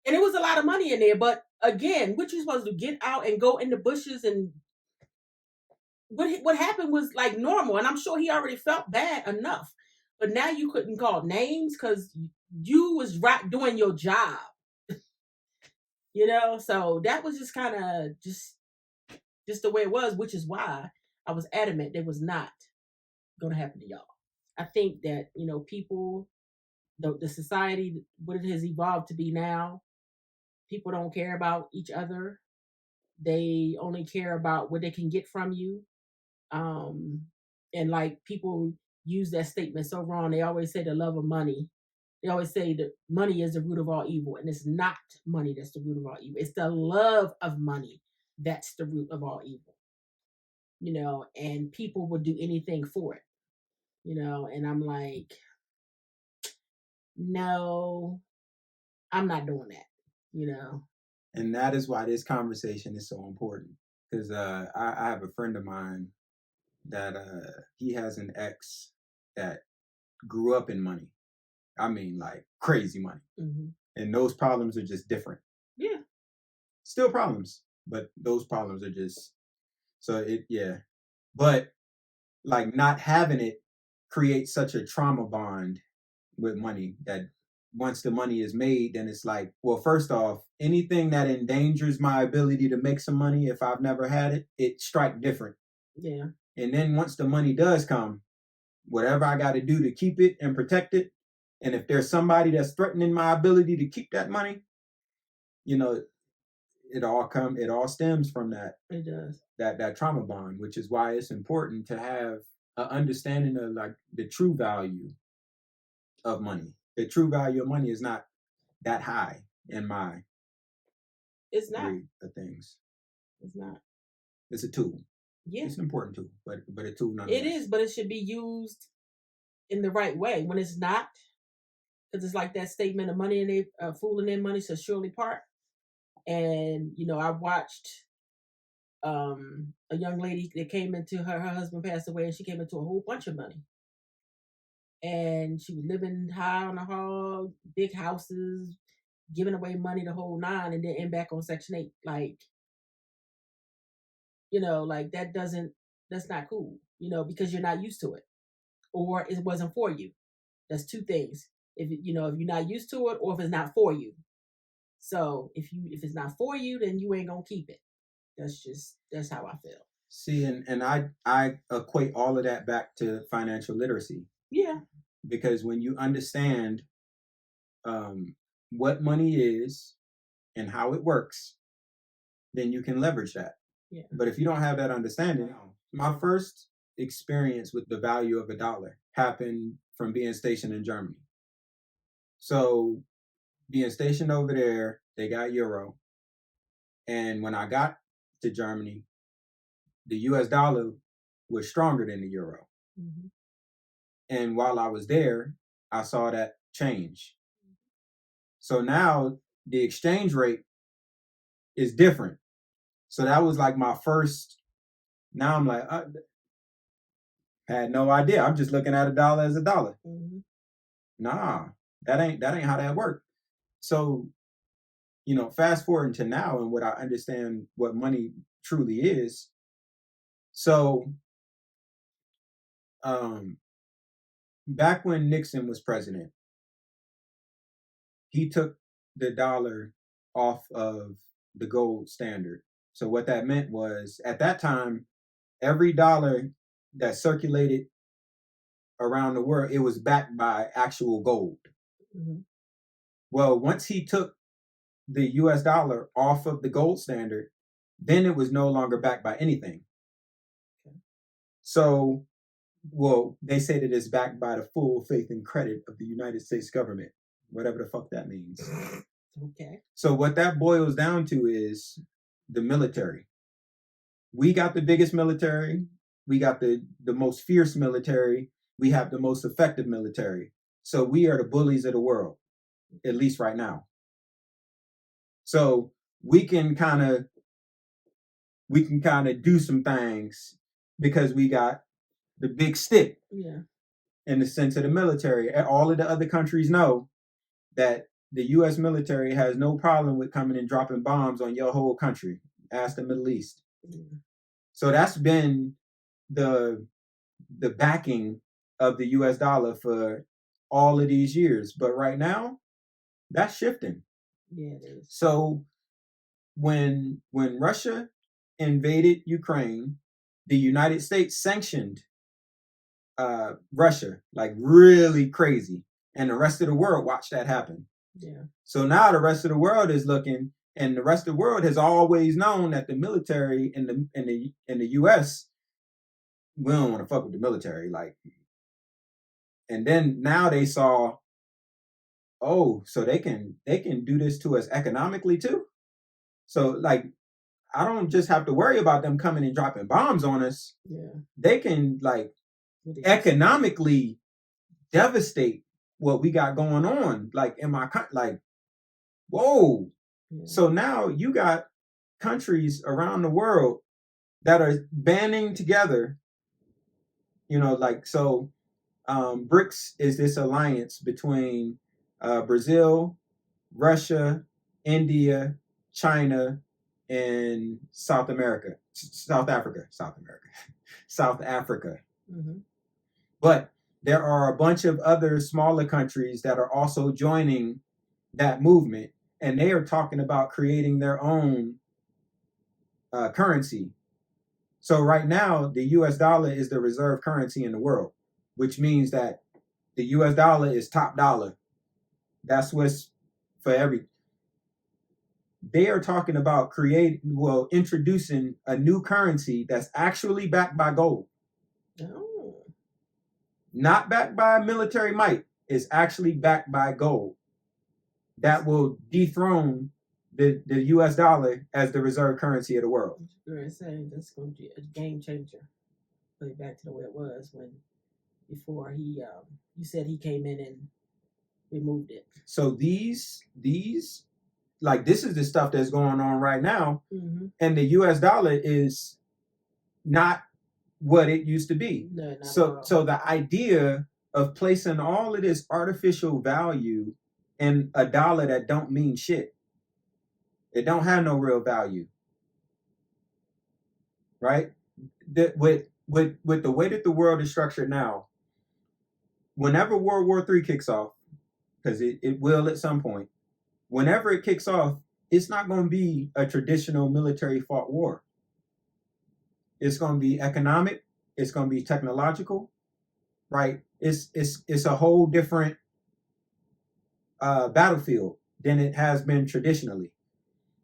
and it was a lot of money in there. But again, what you supposed to get out and go in the bushes, and what happened was like normal. And I'm sure he already felt bad enough. But now you couldn't call names because you was right doing your job. So that was just kind of just the way it was, which is why I was adamant that was not going to happen to y'all. I think that people, the society, what it has evolved to be now, people don't care about each other. They only care about what they can get from you. And like people use that statement so wrong. They always say the love of money. They always say that money is the root of all evil, and it's not money that's the root of all evil. It's the love of money that's the root of all evil. And people would do anything for it. And I'm like, no, I'm not doing that. And that is why this conversation is so important. Because I have a friend of mine that he has an ex that grew up in money. I mean, like crazy money. Mm-hmm. And those problems are just different. Yeah. Still problems, but those problems are just But like not having it creates such a trauma bond with money that once the money is made, then it's like, well, first off, anything that endangers my ability to make some money, if I've never had it, it strike different. Yeah. And then once the money does come, whatever I got to do to keep it and protect it, and if there's somebody that's threatening my ability to keep that money, it all stems from that. It does. That trauma bond, which is why it's important to have an understanding of like the true value of money. The true value of money is not that high in my It's not read of things. It's not. It's a tool. Yeah. It's an important tool, but a tool nonetheless. It is, but it should be used in the right way. When it's not, because it's like that statement of money and they fool in their money shall surely part. And I watched a young lady that came into her husband passed away, and she came into a whole bunch of money. And she was living high on the hog, big houses, giving away money the whole nine, and then end back on Section 8. Like, like that's not cool, because you're not used to it, or it wasn't for you. That's two things. If you're not used to it, or if it's not for you. So if it's not for you, then you ain't gonna keep it. That's how I feel. See, and I equate all of that back to financial literacy. Yeah. Because when you understand what money is and how it works, then you can leverage that. Yeah. But if you don't have that understanding, my first experience with the value of $1 happened from being stationed in Germany. So being stationed over there, they got euro. And when I got to Germany, the US dollar was stronger than the euro. Mm-hmm. And while I was there, I saw that change. So now the exchange rate is different. So that was like my first. Now I'm like, I had no idea. I'm just looking at $1 as $1. Mm-hmm. Nah, that ain't how that worked. So, fast forward to now and what I understand what money truly is. So, back when Nixon was president, he took the dollar off of the gold standard. So what that meant was, at that time, every dollar that circulated around the world, it was backed by actual gold. Mm-hmm. Well, once he took the US dollar off of the gold standard, then it was no longer backed by anything. Okay. So, they say that it's backed by the full faith and credit of the United States government, whatever the fuck that means. Okay. So what that boils down to is the military. We got the biggest military. We got the most fierce military. We have the most effective military. So we are the bullies of the world, at least right now. So we can kind of do some things because we got the big stick. Yeah. in the sense of the military. All of the other countries know that the U.S. military has no problem with coming and dropping bombs on your whole country. Ask the Middle East. So that's been the backing of the U.S. dollar for all of these years. But right now, that's shifting. Yeah, it is. So when Russia invaded Ukraine, the United States sanctioned Russia like really crazy, and the rest of the world watched that happen. Yeah. So now the rest of the world is looking, and the rest of the world has always known that the military in the U.S. we don't want to fuck with the military, like. And then now they saw, oh, so they can do this to us economically too. So like, I don't just have to worry about them coming and dropping bombs on us. Yeah. They can like economically devastate what we got going on. Like in my like, whoa. Yeah. So now you got countries around the world that are banding together. You know, like so. BRICS is this alliance between Brazil, Russia, India, China, and South Africa. Mm-hmm. But there are a bunch of other smaller countries that are also joining that movement, and they are talking about creating their own currency. So right now, the U.S. dollar is the reserve currency in the world, which means that the U.S. dollar is top dollar. That's what's for every. They are talking about introducing a new currency that's actually backed by gold. Oh. Not backed by military might. It's actually backed by gold. That will dethrone the U.S. dollar as the reserve currency of the world. You're saying that's going to be a game changer. Put it back to the way it was before he you said he came in and removed it. So these like this is the stuff that's going on right now, mm-hmm. And the U.S. dollar is not what it used to be. No, not so the idea of placing all of this artificial value in a dollar that don't mean shit, it don't have no real value, right? With the way that the world is structured now, whenever World War III kicks off, because it will at some point, whenever it kicks off, it's not going to be a traditional military fought war. It's going to be economic. It's going to be technological, right? It's a whole different battlefield than it has been traditionally.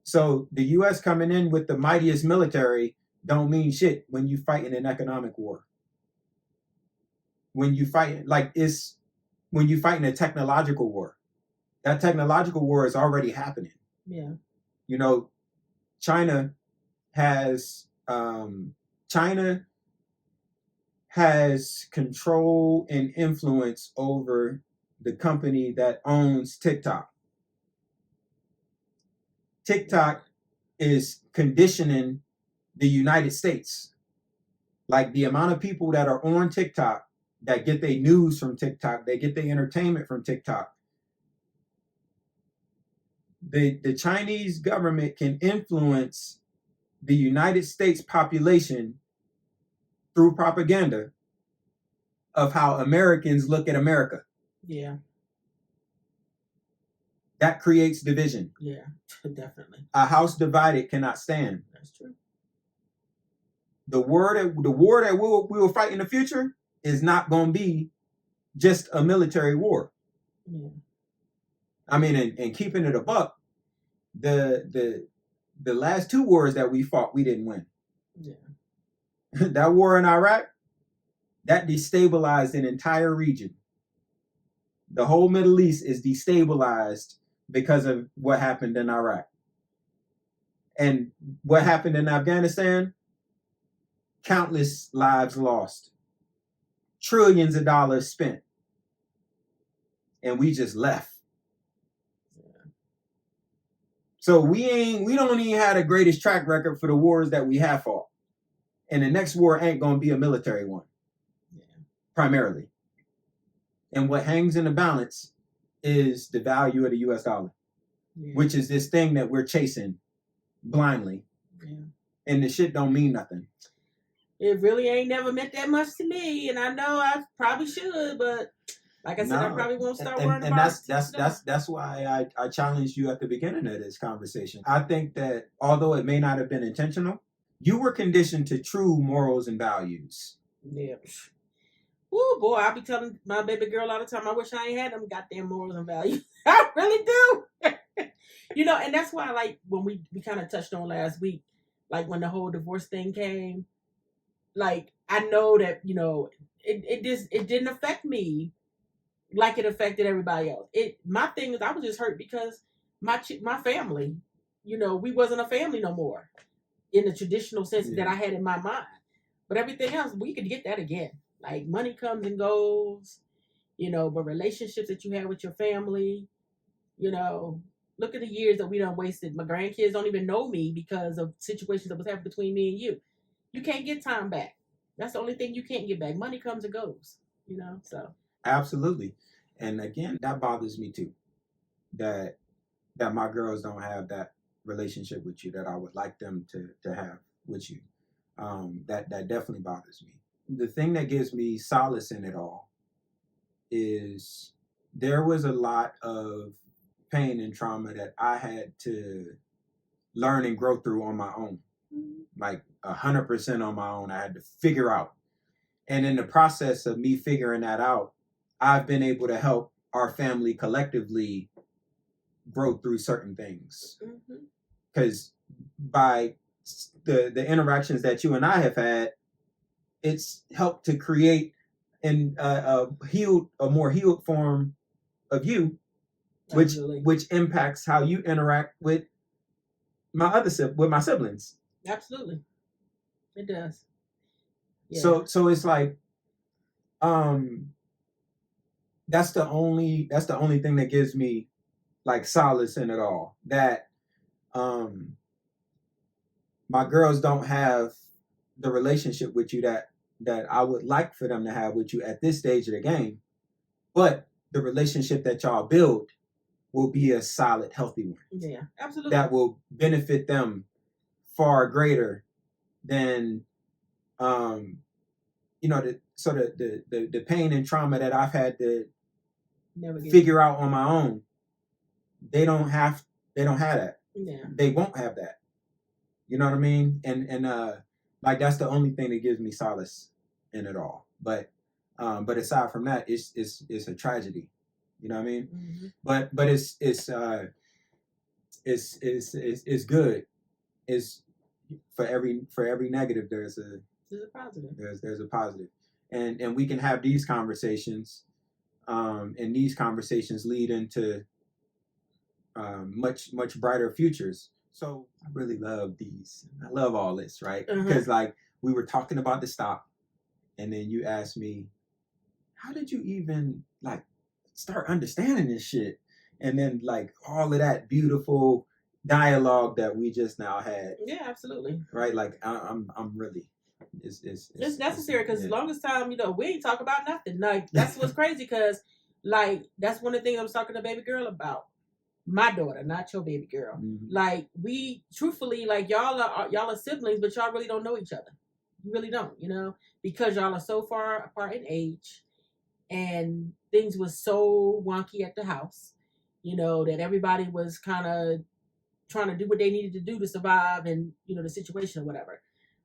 So the U.S. coming in with the mightiest military don't mean shit when you fight in an economic war. When you fight when you fight in a technological war, that technological war is already happening. Yeah. You know, China has control and influence over the company that owns TikTok. TikTok is conditioning the United States. Like the amount of people that are on TikTok that get their news from TikTok, they get their entertainment from TikTok. The Chinese government can influence the United States population through propaganda of how Americans look at America. Yeah. That creates division. Yeah, definitely. A house divided cannot stand. That's true. The war that we will fight in the future is not going to be just a military war. Yeah. I mean, and keeping it a buck, the last two wars that we fought, we didn't win. Yeah. That war in Iraq, that destabilized an entire region. The whole Middle East is destabilized because of what happened in Iraq. And what happened in Afghanistan? Countless lives lost. Trillions of dollars spent. And we just left. Yeah. So we don't even have the greatest track record for the wars that we have fought. And the next war ain't going to be a military one. Yeah. Primarily. And what hangs in the balance is the value of the US dollar, which is this thing that we're chasing blindly. Yeah. And the shit don't mean nothing. It really ain't never meant that much to me. And I know I probably should, but like I said, I probably won't start worrying about it. That's why I challenged you at the beginning of this conversation. I think that although it may not have been intentional, you were conditioned to true morals and values. Yeah. Oh boy, I be telling my baby girl all the time, I wish I ain't had them goddamn morals and values. I really do. You know, and that's why, like, when we kind of touched on last week, like when the whole divorce thing came, like, I know that, you know, it didn't affect me like it affected everybody else. My thing is, I was just hurt because my family, you know, we wasn't a family no more in the traditional sense that I had in my mind. But everything else, we could get that again. Like, money comes and goes, you know, but relationships that you have with your family, you know, look at the years that we done wasted. My grandkids don't even know me because of situations that was happening between me and you. You can't get time back. That's the only thing you can't get back. Money comes and goes, you know, so. Absolutely. And again, that bothers me too, that my girls don't have that relationship with you that I would like them to have with you. That definitely bothers me. The thing that gives me solace in it all is there was a lot of pain and trauma that I had to learn and grow through on my own. Like 100% on my own. I had to figure out. And in the process of me figuring that out, I've been able to help our family collectively grow through certain things. Because by the interactions that you and I have had, it's helped to create a more healed form of you, which impacts how you interact with my siblings. Absolutely, it does. Yeah. So it's like, that's the only thing that gives me like solace in it all. That my girls don't have the relationship with you that I would like for them to have with you at this stage of the game, but the relationship that y'all build will be a solid, healthy one. Yeah, absolutely. That will benefit them far greater than, you know, the pain and trauma that I've had to figure out on my own. They don't have that. Yeah. They won't have that. You know what I mean? And like, that's the only thing that gives me solace in it all. But aside from that, it's a tragedy. You know what I mean? Mm-hmm. But it's good. It's for every negative there's a positive. There's a positive. And we can have these conversations, and these conversations lead into much brighter futures. So I really love these. I love all this, right? Because like, we were talking about the stop, and then you asked me, how did you even like start understanding this shit? And then like all of that beautiful dialogue that we just now had. Yeah, absolutely. Right? Like I'm really it's necessary, because longest time, you know, we ain't talk about nothing. Like, that's what's crazy, because like, that's one of the things I was talking to baby girl about. My daughter, not your baby girl. Mm-hmm. Like, we truthfully, like, y'all are siblings, but y'all really don't know each other. You really don't, you know, because y'all are so far apart in age, and things was so wonky at the house, you know, that everybody was kind of trying to do what they needed to do to survive, and, you know, the situation or whatever.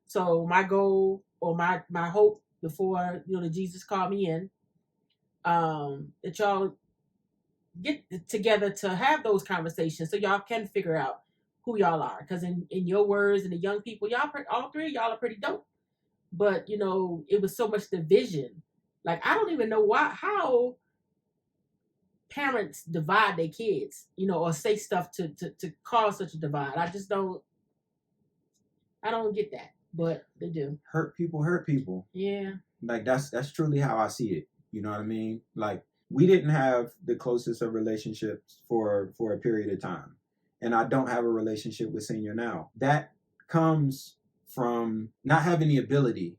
So my goal, or my hope before, you know, that Jesus called me in, that y'all get together to have those conversations so y'all can figure out who y'all are. Because in your words, and the young people, y'all, all three of y'all are pretty dope. But, you know, it was so much division. Like, I don't even know how parents divide their kids, you know, or say stuff to cause such a divide. I don't get that, but they do. Hurt people. Yeah. Like, that's truly how I see it. You know what I mean? Like, we didn't have the closest of relationships for a period of time. And I don't have a relationship with Senior now. That comes from not having the ability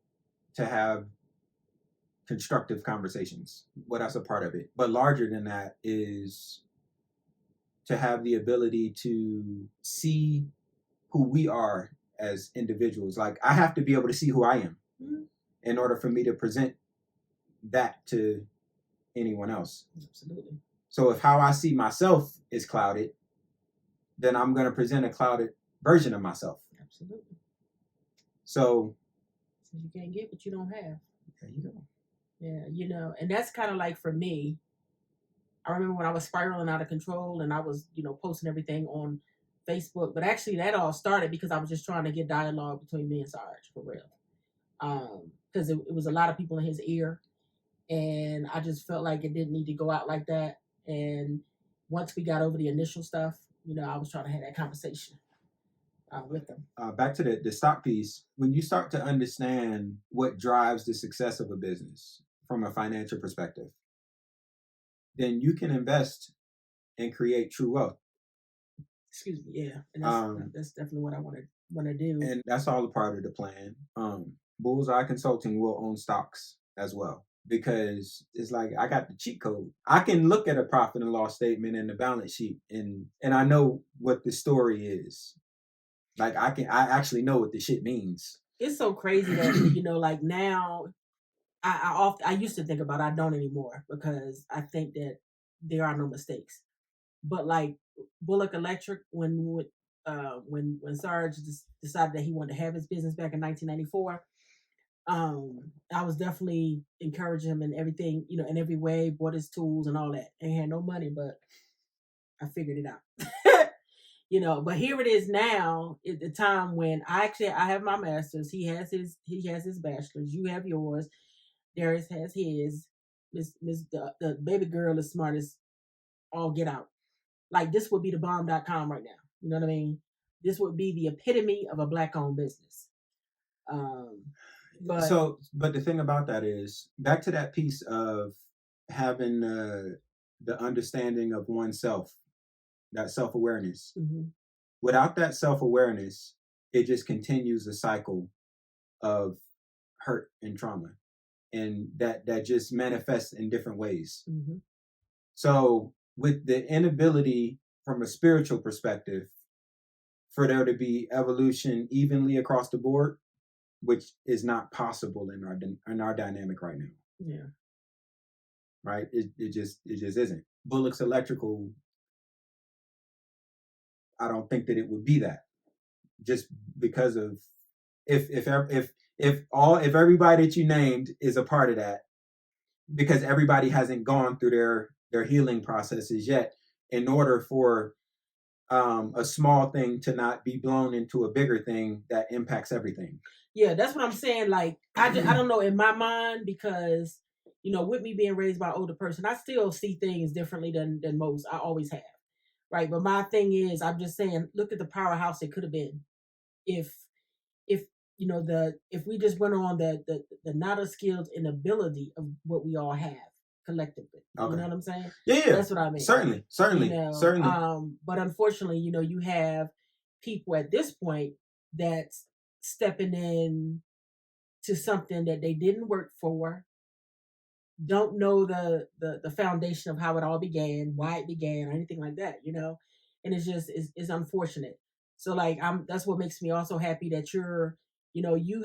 to have constructive conversations. Well, that's a part of it. But larger than that is to have the ability to see who we are as individuals. Like, I have to be able to see who I am in order for me to present that to anyone else. Absolutely. So if how I see myself is clouded, then I'm going to present a clouded version of myself. Absolutely. So you can't get what you don't have. There you go. Yeah, and that's kind of like for me. I remember when I was spiraling out of control and I was, posting everything on Facebook, but actually that all started because I was just trying to get dialogue between me and Sarge, for real. Because it was a lot of people in his ear, and I just felt like it didn't need to go out like that. And once we got over the initial stuff, I was trying to have that conversation with them. Back to the stock piece. When you start to understand what drives the success of a business from a financial perspective, then you can invest and create true wealth. Excuse me, yeah, and that's definitely what I want to do. And that's all a part of the plan. Bullseye Consulting will own stocks as well, because it's like I got the cheat code. I can look at a profit and loss statement and the balance sheet, and I know what the story is. Like I actually know what the shit means. It's so crazy that like now, I used to think about it, I don't anymore, because I think that there are no mistakes. But like Bullock Electric, when Sarge decided that he wanted to have his business back in 1994, I was definitely encouraging him in everything, in every way, bought his tools and all that. Ain't had no money, but I figured it out. But here it is now at the time when I have my master's. He has his bachelor's. You have yours. Darius has his. The baby girl is smart as all get out. Like, this would be the bomb.com right now. You know what I mean? This would be the epitome of a Black-owned business. But the thing about that is, back to that piece of having the understanding of oneself, that self-awareness. Mm-hmm. Without that self-awareness, it just continues a cycle of hurt and trauma, and that just manifests in different ways. Mm-hmm. So with the inability from a spiritual perspective for there to be evolution evenly across the board, which is not possible in our dynamic right now. Yeah. Right? It just isn't. Bullock's Electrical, I don't think that it would be that, just because of if everybody that you named is a part of that, because everybody hasn't gone through their healing processes yet, in order for a small thing to not be blown into a bigger thing that impacts everything. Yeah, that's what I'm saying. Like, I don't know, in my mind, because with me being raised by an older person, I still see things differently than most. I always have, right? But my thing is, I'm just saying, look at the powerhouse it could have been if if we just went on the not a skills and ability of what we all have collectively. Okay. You know what I'm saying? Yeah, that's what I mean. Certainly. But unfortunately, you have people at this point that's stepping in to something that they didn't work for, don't know the foundation of how it all began, why it began, or anything like that, and it's just it's unfortunate. So like that's what makes me also happy that you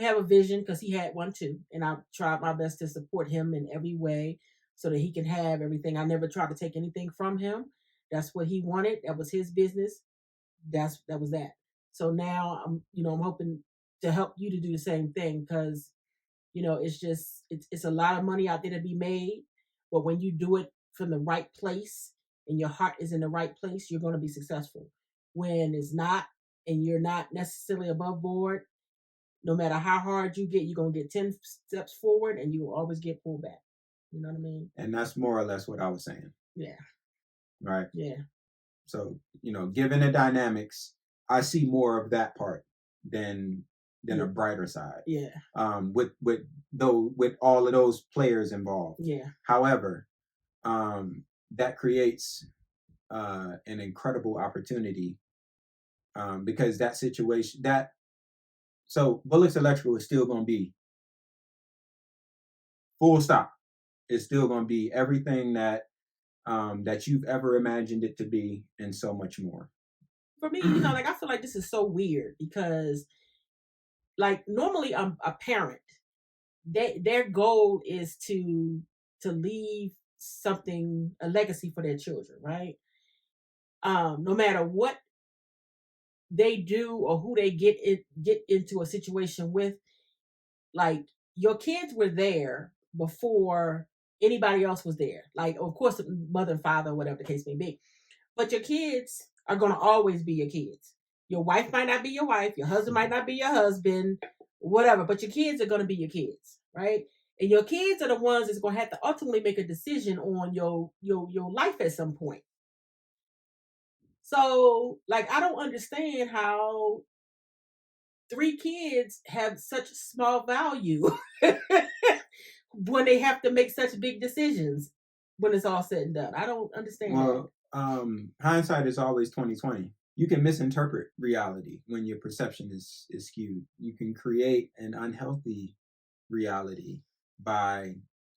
have a vision, because he had one too, and I tried my best to support him in every way so that he can have everything. I never tried to take anything from him. That's what he wanted. That was his business. That was that. So now I'm hoping to help you to do the same thing, because it's a lot of money out there to be made, but when you do it from the right place and your heart is in the right place, you're going to be successful. When it's not, and you're not necessarily above board, no matter how hard you get, you're going to get 10 steps forward and you will always get pulled back. You know what I mean? And that's more or less what I was saying. Yeah. Right? Yeah. So, given the dynamics, I see more of that part than a brighter side. Yeah. With all of those players involved. Yeah. However, that creates an incredible opportunity, because that situation so Bullock's Electrical is still going to be full stop. It's still going to be everything that that you've ever imagined it to be, and so much more. For me, like I feel like this is so weird because, like, normally a parent, their goal is to leave something, a legacy for their children, right? No matter what they do or who they get into a situation with, like your kids were there before anybody else was there. Like, of course, mother and father, whatever the case may be, but your kids are going to always be your kids. Your wife might not be your wife, your husband might not be your husband, whatever, but your kids are going to be your kids, right? And your kids are the ones that's going to have to ultimately make a decision on your life at some point. So, like, I don't understand how 3 kids have such small value when they have to make such big decisions when it's all said and done. I don't understand that. Well, hindsight is always 2020. You can misinterpret reality when your perception is skewed. You can create an unhealthy reality by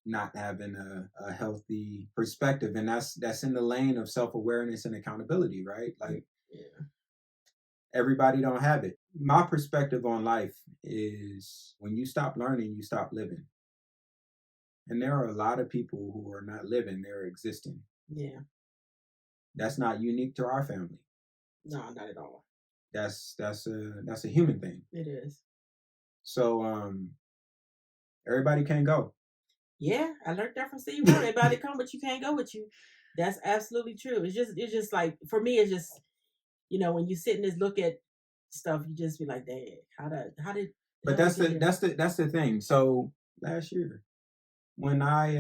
not having a healthy perspective, and that's in the lane of self-awareness and accountability, right? Like, Yeah. everybody don't have it. My perspective on life is when you stop learning, you stop living. And there are a lot of people who are not living, they're existing. Yeah. That's not unique to our family. No, not at all. That's a human thing. It is. So everybody can't go. Yeah, I learned that from Steve. Everybody come, but you can't go with you. That's absolutely true. It's just like, for me, it's just, when you sit and just look at stuff, you just be like, dang, how did But that's the thing. So last year, when I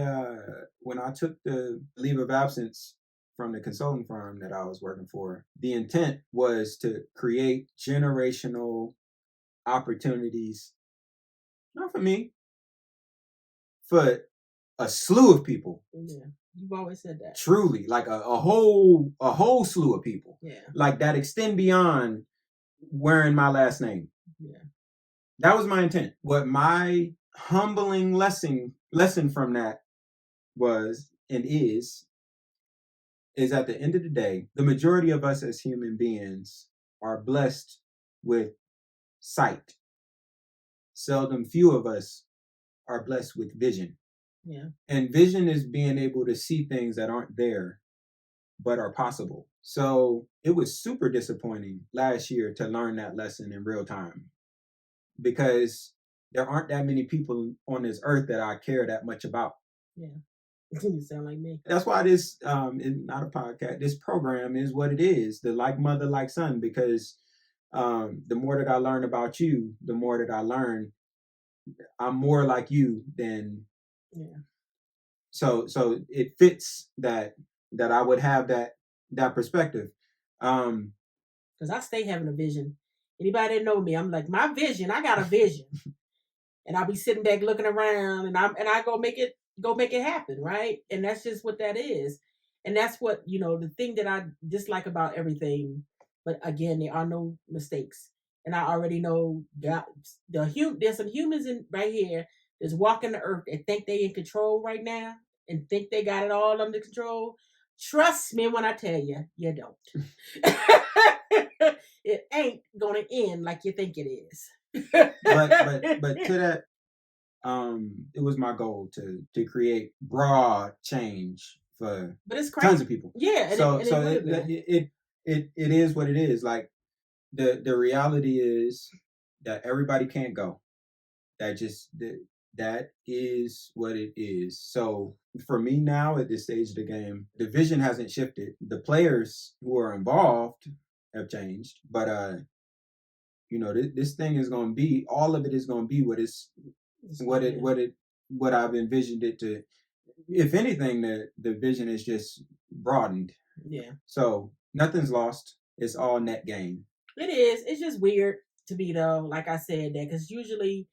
took the leave of absence from the consulting firm that I was working for, the intent was to create generational opportunities, not for me, for a slew of people. Yeah, you've always said that. Truly, like a whole slew of people. Yeah. Like that extend beyond wearing my last name. Yeah. That was my intent. What my humbling lesson from that was and is at the end of the day, the majority of us as human beings are blessed with sight. Seldom few of us are blessed with vision. Yeah. And vision is being able to see things that aren't there, but are possible. So it was super disappointing last year to learn that lesson in real time, because there aren't that many people on this earth that I care that much about. Yeah. You sound like me. That's why this is not a podcast. This program is what it is, the like mother, like son, because the more that I learn about you, the more that I learn I'm more like you than. Yeah. So it fits that I would have that perspective. Because I stay having a vision. Anybody that know me, I'm like, my vision, I got a vision. And I'll be sitting back looking around, and I go make it happen, right? And that's just what that is. And that's what, the thing that I dislike about everything. But again, there are no mistakes. And I already know God, there's some humans in right here that's walking the earth and think they in control right now and think they got it all under control. Trust me when I tell you, you don't. It ain't gonna end like you think it is. but to that, it was my goal to create broad change for tons of people. Yeah. It is what it is. Like the reality is that everybody can't go. That is what it is. So for me now at this stage of the game, the vision hasn't shifted. The players who are involved have changed, but this thing is going to be, all of it is going to be what I've envisioned it to. If anything, the vision is just broadened. Yeah. So nothing's lost. It's all net gain. It is. It's just weird to me though, like I said, that because usually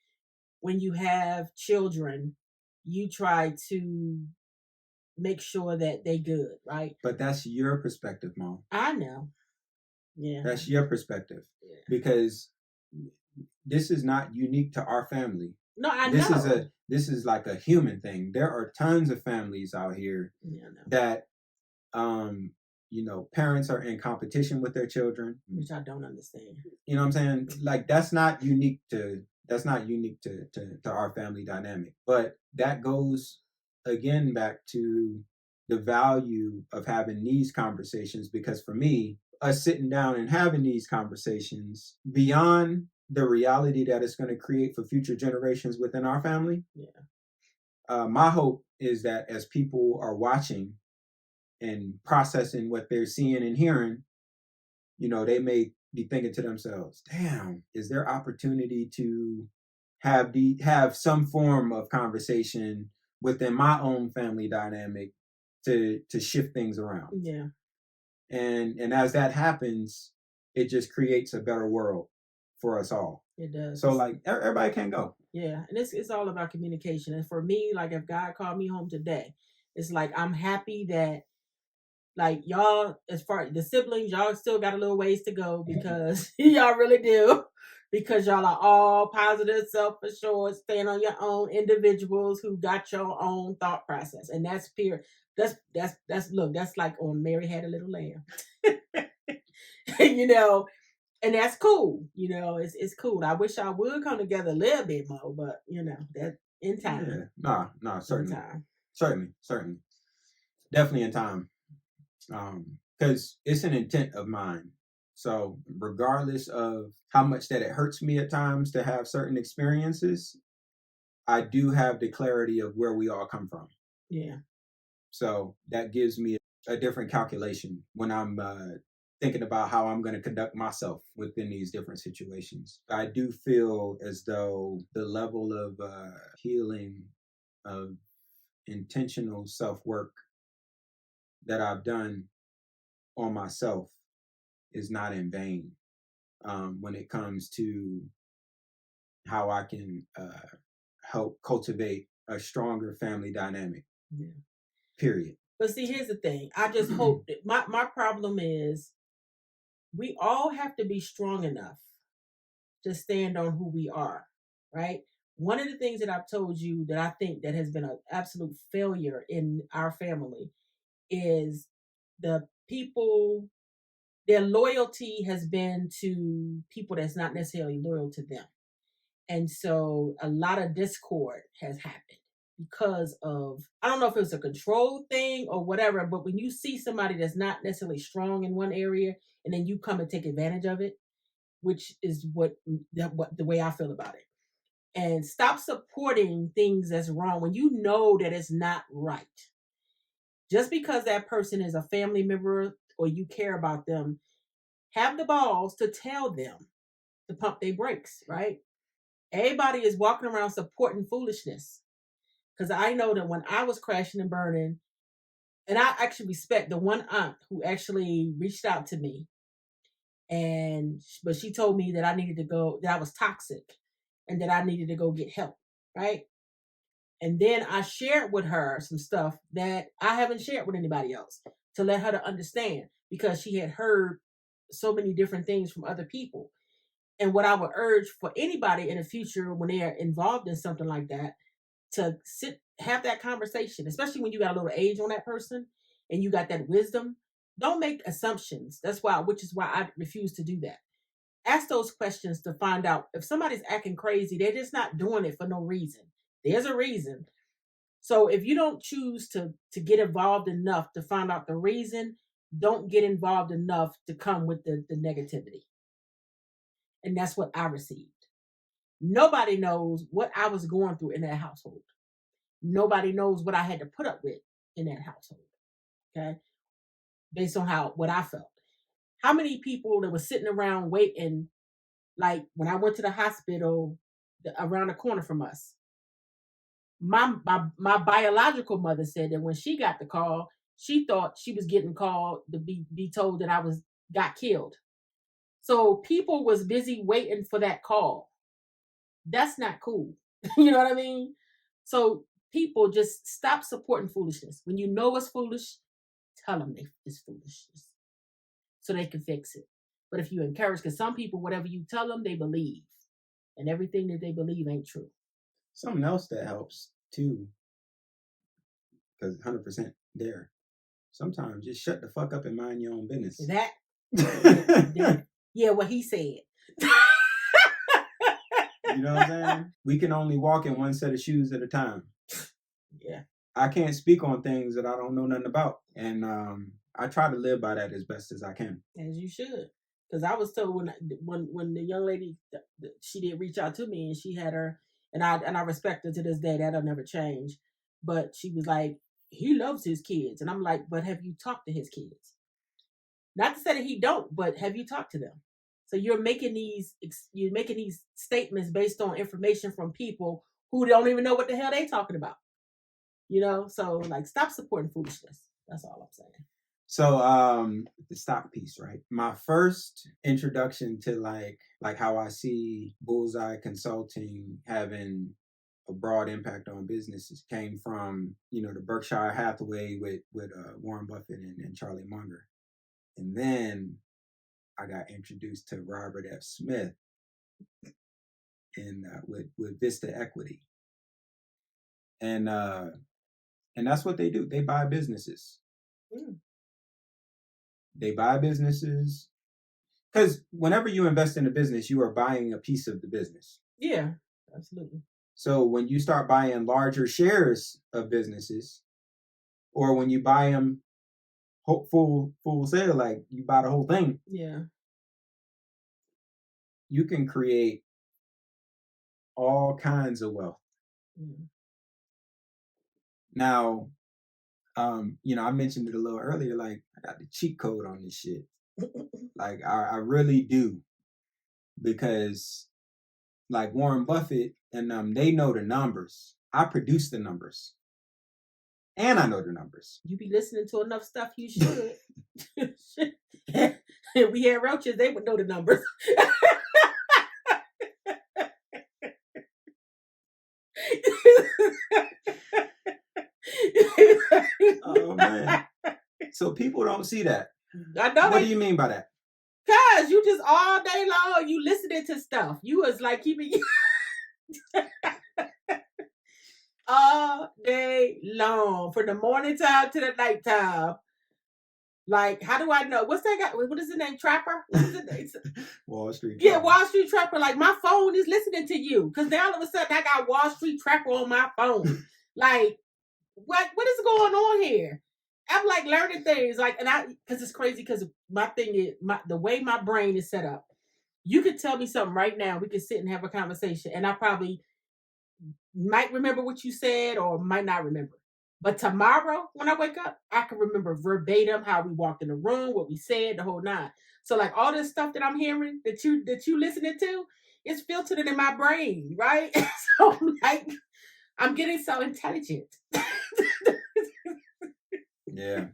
when you have children, you try to make sure that they good, right? But that's your perspective, Mom. I know. Yeah. That's your perspective. Yeah. Because this is not unique to our family. No, I This is know. like a human thing. There are tons of families out here Yeah, I know. that parents are in competition with their children. Which I don't understand. You know what I'm saying? Like that's not unique to our family dynamic. But that goes again back to the value of having these conversations, because for me, us sitting down and having these conversations beyond the reality that it's going to create for future generations within our family. Yeah. My hope is that as people are watching and processing what they're seeing and hearing, they may be thinking to themselves, damn, is there opportunity to have some form of conversation within my own family dynamic to shift things around? Yeah. And as that happens, it just creates a better world for us all. It does. So like everybody can go. Yeah, and it's all about communication. And for me, like if God called me home today, it's like I'm happy that like y'all, as far as the siblings, y'all still got a little ways to go because y'all really do. Because y'all are all positive, self-assured, staying on your own individuals who got your own thought process. And that's pure. That's look, that's like on Mary Had a Little Lamb. you know, and that's cool. It's cool. I wish I would come together a little bit more, but that in time. Yeah. No, certainly. In time. Certainly. Definitely in time. Because it's an intent of mine. So regardless of how much that it hurts me at times to have certain experiences, I do have the clarity of where we all come from. Yeah. So that gives me a different calculation when I'm thinking about how I'm going to conduct myself within these different situations. I do feel as though the level of healing, of intentional self-work that I've done on myself is not in vain when it comes to how I can help cultivate a stronger family dynamic. Yeah. Period. But see, here's the thing. I just hope that my problem is we all have to be strong enough to stand on who we are, right? One of the things that I've told you that I think that has been an absolute failure in our family is the people, their loyalty has been to people that's not necessarily loyal to them. And so a lot of discord has happened because of, I don't know if it's a control thing or whatever, but when you see somebody that's not necessarily strong in one area and then you come and take advantage of it, which is what the way I feel about it. And stop supporting things that's wrong when you know that it's not right. Just because that person is a family member or you care about them, have the balls to tell them to pump their brakes, right? Everybody is walking around supporting foolishness. Because I know that when I was crashing and burning, and I actually respect the one aunt who actually reached out to me, but she told me that I needed to go, that I was toxic, and that I needed to go get help, right? And then I shared with her some stuff that I haven't shared with anybody else to let her to understand because she had heard so many different things from other people. And what I would urge for anybody in the future when they are involved in something like that, to have that conversation, especially when you got a little age on that person and you got that wisdom. Don't make assumptions. Which is why I refuse to do that. Ask those questions to find out if somebody's acting crazy, they're just not doing it for no reason. There's a reason. So if you don't choose to get involved enough to find out the reason, don't get involved enough to come with the negativity. And that's what I received. Nobody knows what I was going through in that household. Nobody knows what I had to put up with in that household. Okay. Based on what I felt. How many people that were sitting around waiting, like when I went to the hospital around the corner from us, my biological mother said that when she got the call, she thought she was getting called to be told that I got killed. So people was busy waiting for that call. That's not cool. You know what I mean? So people just stop supporting foolishness. When you know it's foolish, tell them it's foolishness so they can fix it. But if you encourage, because some people, whatever you tell them, they believe. And everything that they believe ain't true. Something else that helps too, because 100% there. Sometimes just shut the fuck up and mind your own business. Yeah, what he said. You know what I'm saying? We can only walk in one set of shoes at a time. Yeah. I can't speak on things that I don't know nothing about. And I try to live by that as best as I can. As you should. Because I was told when the young lady, she did reach out to me, and she had her, and I respect her to this day. That'll never change. But she was like, he loves his kids. And I'm like, but have you talked to his kids? Not to say that he don't, but have you talked to them? So you're making these statements based on information from people who don't even know what the hell they talking about. You know, so like, stop supporting foolishness. That's all I'm saying. So the stock piece, right? My first introduction to like how I see Bullseye Consulting having a broad impact on businesses came from, the Berkshire Hathaway with Warren Buffett and Charlie Munger. And then I got introduced to Robert F. Smith and with Vista Equity. And that's what they do. They buy businesses. They buy businesses because whenever you invest in a business, you are buying a piece of the business. Yeah, absolutely. So when you start buying larger shares of businesses, or when you buy them full sale, like you buy the whole thing, yeah, you can create all kinds of wealth. Now, I mentioned it a little earlier, like I got the cheat code on this shit. Like I really do, because like Warren Buffett and they know the numbers. I produce the numbers, and I know the numbers. You be listening to enough stuff, you should. If we had roaches, they would know the numbers. Oh man! So people don't see that. I know. What do you mean by that? Cause you just all day long you listening to stuff. You was like keeping all day long, from the morning time to the night time. Like, how do I know? What's that guy? What is his name? Trapper? What is it? Wall Street Trapper. Yeah, Trapper. Wall Street Trapper. Like, my phone is listening to you. Because now all of a sudden I got Wall Street Trapper on my phone. Like, what is going on here? I'm like learning things. Like, because it's crazy, because my thing is, the way my brain is set up, you could tell me something right now. We could sit and have a conversation, and I probably might remember what you said or might not remember. But tomorrow, when I wake up, I can remember verbatim how we walked in the room, what we said, the whole nine. So like all this stuff that I'm hearing, that you listening to, it's filtered in my brain, right? So I'm like, I'm getting so intelligent. Yeah.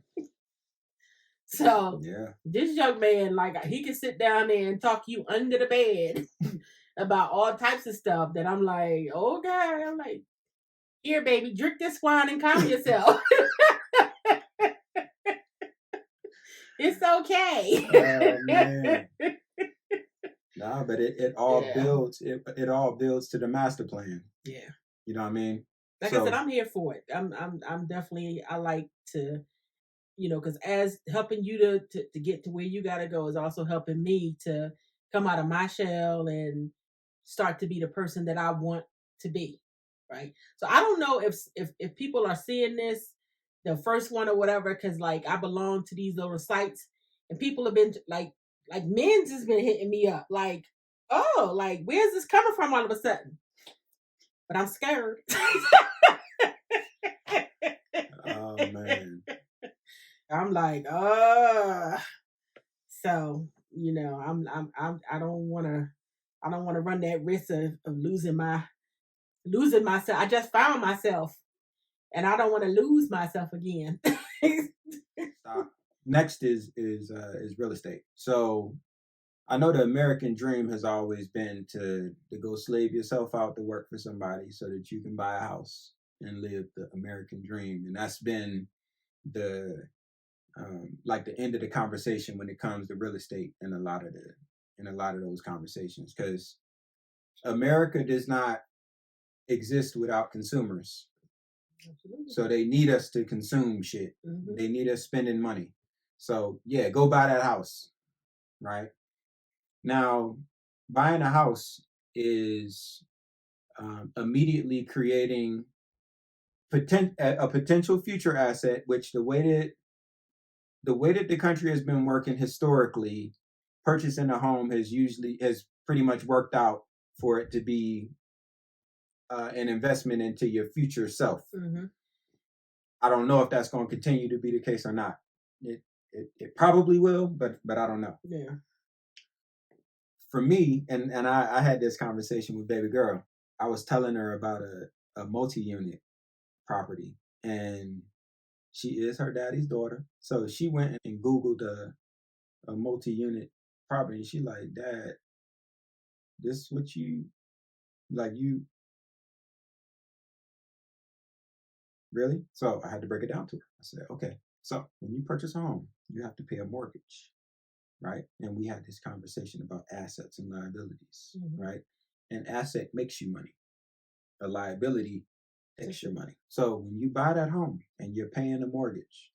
So yeah, this young man, like, he can sit down there and talk you under the bed about all types of stuff that I'm like, okay. I'm like, here, baby, drink this wine and calm yourself. It's okay. Oh man. Nah, but it all builds. It all builds to the master plan. Yeah. You know what I mean? Like I said, I'm here for it. I'm definitely, I like to, because as helping you to get to where you gotta go is also helping me to come out of my shell and start to be the person that I want to be. Right. So I don't know if people are seeing this, the first one or whatever, because like I belong to these little sites, and people have been like men's has been hitting me up like, oh, like, where's this coming from all of a sudden? But I'm scared. Oh man. I'm like, so I don't want to run that risk of losing myself. I just found myself, and I don't want to lose myself again. Stop. Next is real estate. So I know the American dream has always been to go slave yourself out to work for somebody so that you can buy a house and live the American dream, and that's been the like the end of the conversation when it comes to real estate in a lot of those conversations, because America does not exist without consumers. Absolutely. So they need us to consume shit. Mhm. They need us spending money. So yeah, go buy that house, right? Now, buying a house is immediately creating a potential future asset, which the way that the country has been working historically, purchasing a home has pretty much worked out for it to be an investment into your future self. Mm-hmm. I don't know if that's going to continue to be the case or not. It probably will, but I don't know. Yeah. For me, and I had this conversation with baby girl. I was telling her about a multi-unit property, and she is her daddy's daughter. So she went and Googled a multi-unit property. And she like, Dad, this what you like? You really? So I had to break it down to her. I said, okay. So when you purchase a home, you have to pay a mortgage, right? And we had this conversation about assets and liabilities, right? An asset makes you money. A liability takes your money. So when you buy that home and you're paying a mortgage,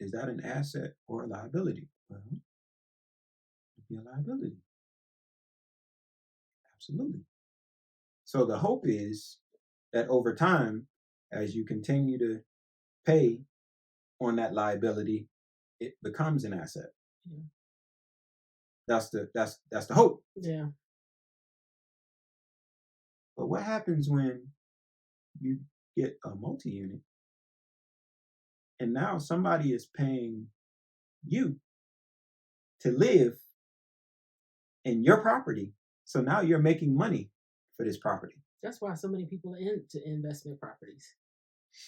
is that an asset or a liability? Well, it'd be a liability. Absolutely. So the hope is that over time, as you continue to pay on that liability, it becomes an asset. Yeah. That's the hope. Yeah. But what happens when you get a multi-unit and now somebody is paying you to live in your property? So now you're making money for this property. That's why so many people are into investment properties.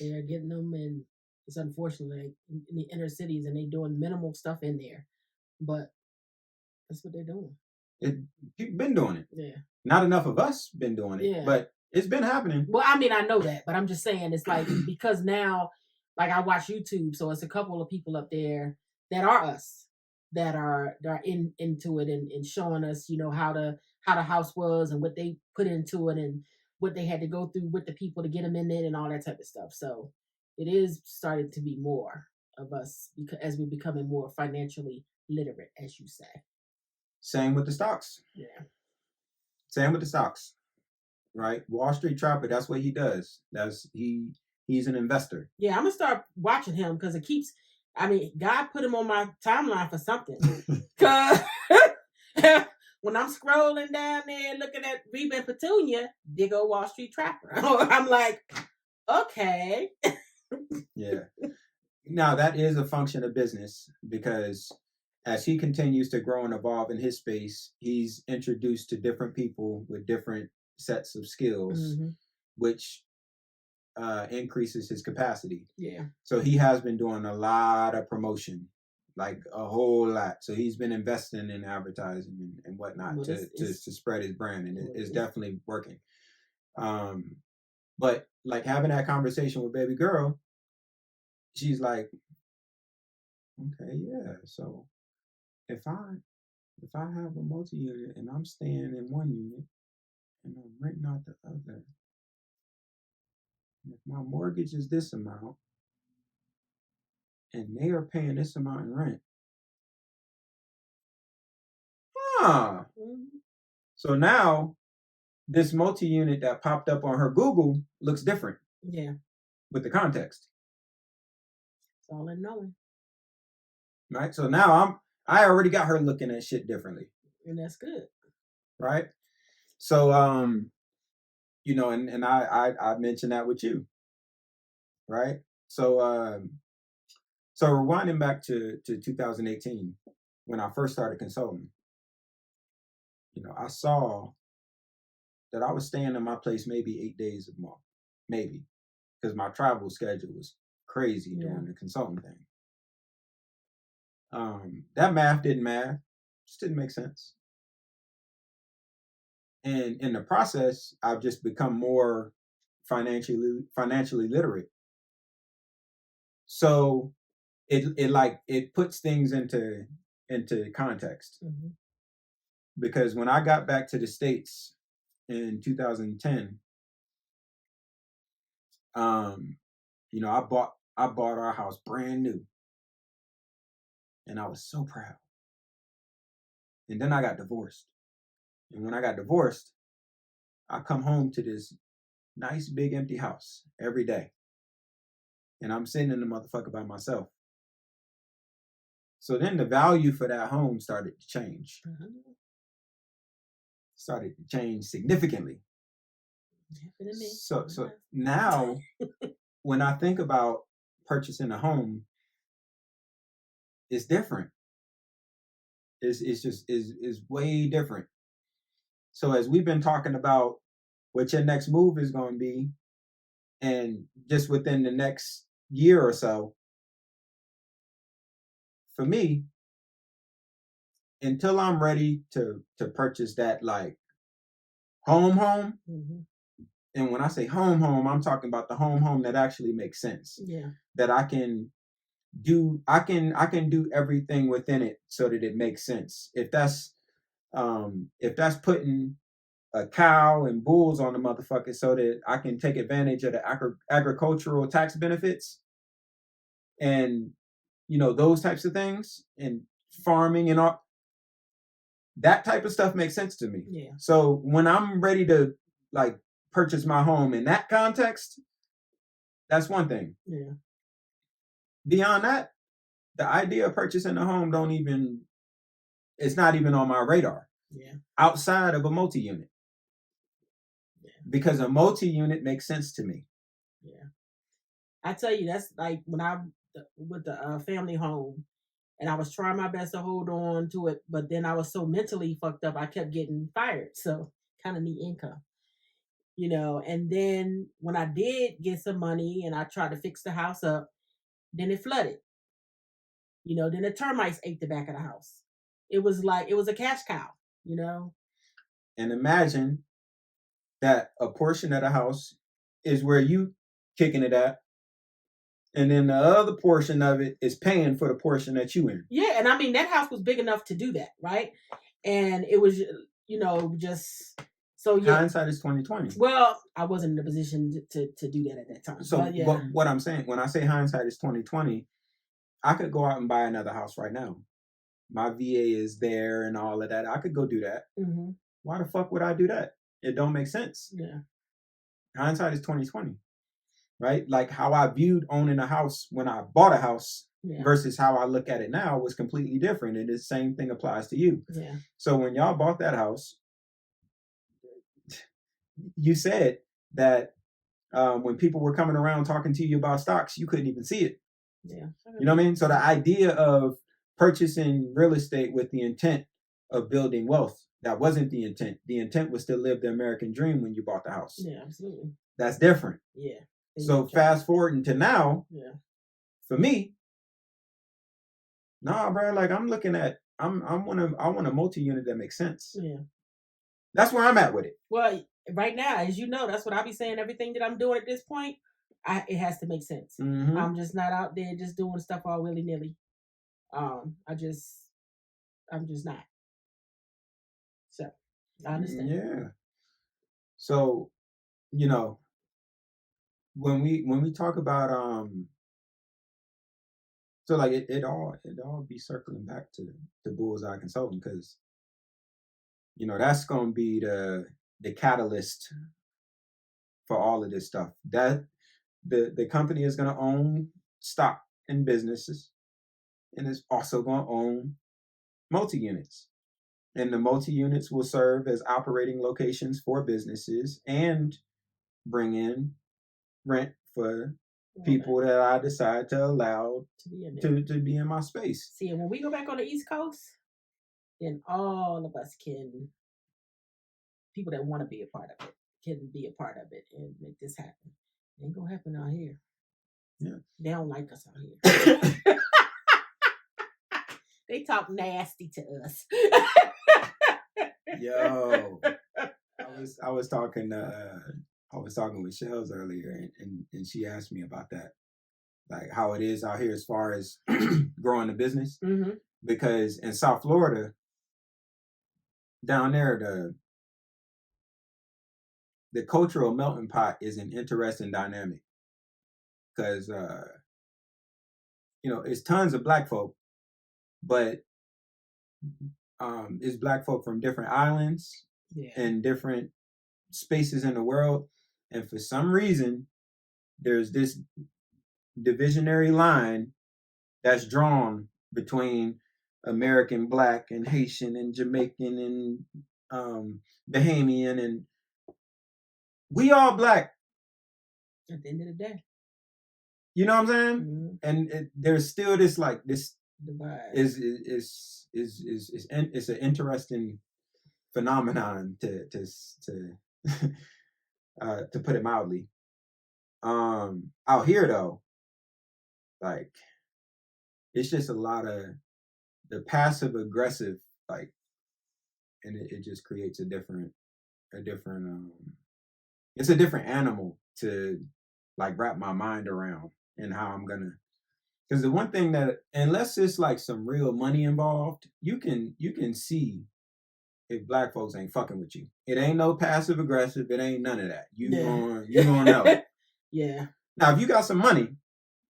They are getting them, and it's unfortunately in the inner cities, and they doing minimal stuff in there. But that's what they're doing. People been doing it. Yeah. Not enough of us been doing it. Yeah. But it's been happening. Well, I mean, I know that, but I'm just saying it's like because now, like I watch YouTube, so it's a couple of people up there that are us that are into it and showing us, you know, how the house was and what they put into it and what they had to go through with the people to get them in it and all that type of stuff. So it is starting to be more of us because as we're becoming more financially literate, as you say. Same with the stocks. Yeah. Same with the stocks. Right? Wall Street Trapper, that's what he does. He's an investor. Yeah, I'm gonna start watching him because it keeps. I mean, God put him on my timeline for something. Cause when I'm scrolling down there looking at Reba and Petunia, big old Wall Street Trapper, I'm like, okay. Yeah. Now that is a function of business because as he continues to grow and evolve in his space, he's introduced to different people with different sets of skills, which increases his capacity. Yeah. So he has been doing a lot of promotion, like a whole lot. So he's been investing in advertising and whatnot to spread his brand, and it's definitely working. But like having that conversation with baby girl, she's like, okay, yeah. So if I have a multi-unit and I'm staying in one unit and I'm renting out the other, if my mortgage is this amount and they are paying this amount in rent, so now this multi-unit that popped up on her Google looks different. Yeah. With the context. It's all in knowing. Right? So now I already got her looking at shit differently. And that's good. Right? So you know, and I mentioned that with you. Right? So so rewinding back to 2018 when I first started consulting, you know, I saw that I was staying in my place maybe 8 days a month. Maybe. Because my travel schedule was crazy during the consulting thing. That math didn't math. Just didn't make sense. And in the process, I've just become more financially literate. So it puts things into context. Because when I got back to the States in 2010, You know, I bought our house brand new, and I was so proud. And then I got divorced. And when I got divorced, I come home to this nice big empty house every day. And I'm sitting in the motherfucker by myself. So then the value for that home started to change. Started to change significantly. So now when I think about purchasing a home, it's different. It's way different. So as we've been talking about what your next move is going to be, and just within the next year or so, for me, until I'm ready to purchase that like home, and when I say home, I'm talking about the home that actually makes sense. Yeah. That I can do everything within it so that it makes sense. If that's putting a cow and bulls on the motherfucker so that I can take advantage of the agricultural tax benefits and, you know, those types of things, and farming and all that type of stuff makes sense to me. Yeah. So when I'm ready to like purchase my home in that context, that's one thing. Yeah. Beyond that, the idea of purchasing a home it's not even on my radar. Yeah. Outside of a multi-unit. Yeah. Because a multi-unit makes sense to me. Yeah. I tell you, that's like when with the family home, and I was trying my best to hold on to it, but then I was so mentally fucked up, I kept getting fired. So kind of need income, you know. And then when I did get some money and I tried to fix the house up, then it flooded. You know, then the termites ate the back of the house. It was a cash cow, you know. And imagine that a portion of the house is where you kicking it at, and then the other portion of it is paying for the portion that you in. Yeah, and I mean that house was big enough to do that, right? And it was, you know, just so yeah. Hindsight is 20/20. Well, I wasn't in a position to do that at that time. So yeah. What I'm saying, when I say hindsight is 20/20, I could go out and buy another house right now. My VA is there and all of that. I could go do that. Mm-hmm. Why the fuck would I do that? It don't make sense. Yeah. Hindsight is 20/20. Right? Like how I viewed owning a house when I bought a house versus how I look at it now was completely different. And the same thing applies to you. Yeah. So when y'all bought that house, you said that when people were coming around talking to you about stocks, you couldn't even see it. Yeah. You know what I mean? So the idea of purchasing real estate with the intent of building wealth, that wasn't the intent. The intent was to live the American dream when you bought the house. Yeah, absolutely. That's different. Yeah. So fast forward into now, for me, nah, bro, like I'm looking at, I want a multi-unit that makes sense. Yeah. That's where I'm at with it. Well, right now, as you know, that's what I be saying. Everything that I'm doing at this point, it has to make sense. Mm-hmm. I'm just not out there just doing stuff all willy-nilly. I'm just not. So I understand. Yeah. So, you know, when we talk about so like it all be circling back to Bullseye Consulting, because you know that's gonna be the catalyst for all of this stuff. That the company is gonna own stock in businesses, and it's also gonna own multi-units. And the multi-units will serve as operating locations for businesses and bring in rent for people that I decide to allow to be in my space. See, when we go back on the East Coast, then all of us can, people that want to be a part of it, can be a part of it and make this happen. It ain't gonna happen out here. Yeah. They don't like us out here. They talk nasty to us. Yo, I was talking with Shells earlier, and she asked me about that, like how it is out here as far as growing the business. Mm-hmm. Because in South Florida, down there, the cultural melting pot is an interesting dynamic. because it's tons of black folk, but it's black folk from different islands and different spaces in the world, and for some reason there's this divisionary line that's drawn between American black and Haitian and Jamaican and Bahamian, and we all black at the end of the day. You know what I'm saying? Mm-hmm. And there's still this divide. Is it's an interesting phenomenon to to put it mildly. Out here though, like it's just a lot of the passive aggressive, like, and it just creates a different it's a different animal to like wrap my mind around and how I'm gonna, because the one thing that, unless it's like some real money involved, you can see if black folks ain't fucking with you. It ain't no passive aggressive. It ain't none of that. You gonna know. Yeah. Now, if you got some money,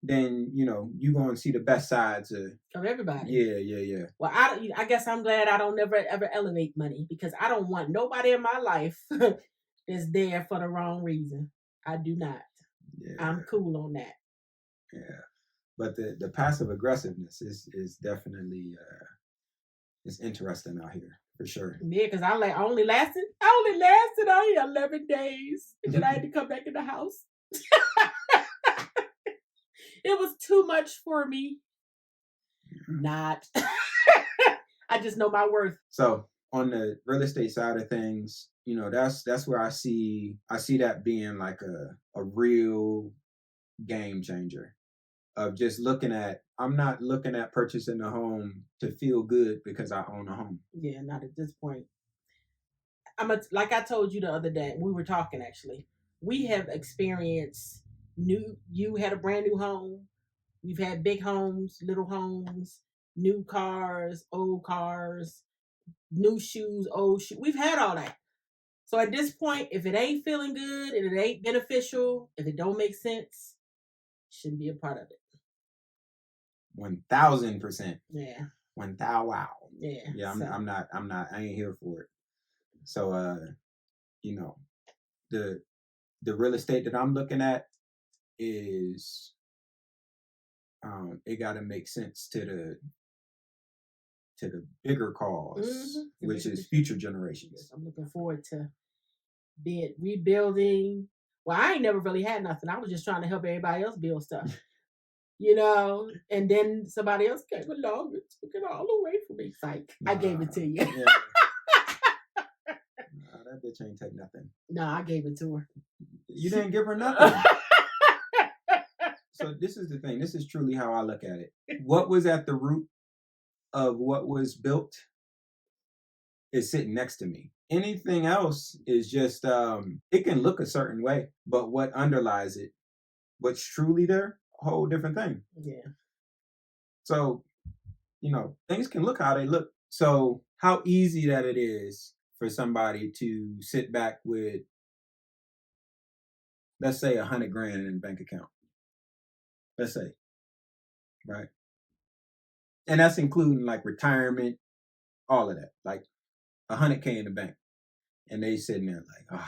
then you gonna see the best sides of everybody. Yeah. Well, I guess I'm glad I don't never ever elevate money, because I don't want nobody in my life that's there for the wrong reason. I do not. Yeah. I'm cool on that. Yeah. But the passive aggressiveness is definitely it's interesting out here for sure. Yeah, because I only lasted out here 11 days, and then I had to come back in the house. It was too much for me. Not. I just know my worth. So on the real estate side of things, that's where I see that being like a real game changer. Of just I'm not looking at purchasing a home to feel good because I own a home. Yeah, not at this point. Like I told you the other day, we were talking actually. We have experienced you had a brand new home. We've had big homes, little homes, new cars, old cars, new shoes, old shoes. We've had all that. So at this point, if it ain't feeling good and it ain't beneficial, if it don't make sense, shouldn't be a part of it. 1000%. Yeah. 1000. Wow. Yeah. Yeah. I'm not. I ain't here for it. So, the real estate that I'm looking at is, it got to make sense to the bigger cause, which is future generations. I'm looking forward to rebuilding. Well, I ain't never really had nothing. I was just trying to help everybody else build stuff. And then somebody else came along and took it all away from me. Psych. I gave it to you. Yeah. That bitch ain't take nothing. No, I gave it to her. You didn't give her nothing. So this is the thing. This is truly how I look at it. What was at the root of what was built is sitting next to me. Anything else is just, it can look a certain way, but what underlies it, what's truly there, a whole different thing. Yeah. So, things can look how they look. So how easy that it is for somebody to sit back with, let's say, $100,000 in the bank account. Let's say, right? And that's including like retirement, all of that, like $100,000 in the bank. And they sitting there like,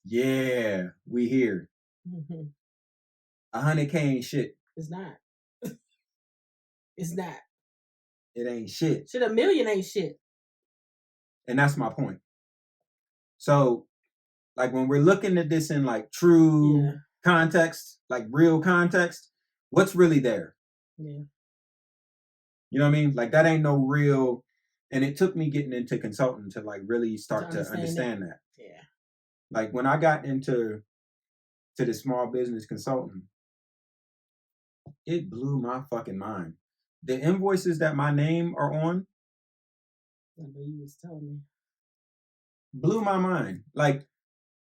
yeah, we here. $100,000 ain't shit. It's not. It's not. It ain't shit. Shit, $1 million ain't shit. And that's my point. So, like when we're looking at this in like true context, like real context, what's really there? Yeah. You know what I mean? Like that ain't no real. And it took me getting into consulting to like really start to understand that. Yeah. Like when I got into the small business consulting, it blew my fucking mind. The invoices that my name are on, I know you was telling me, blew my mind. Like,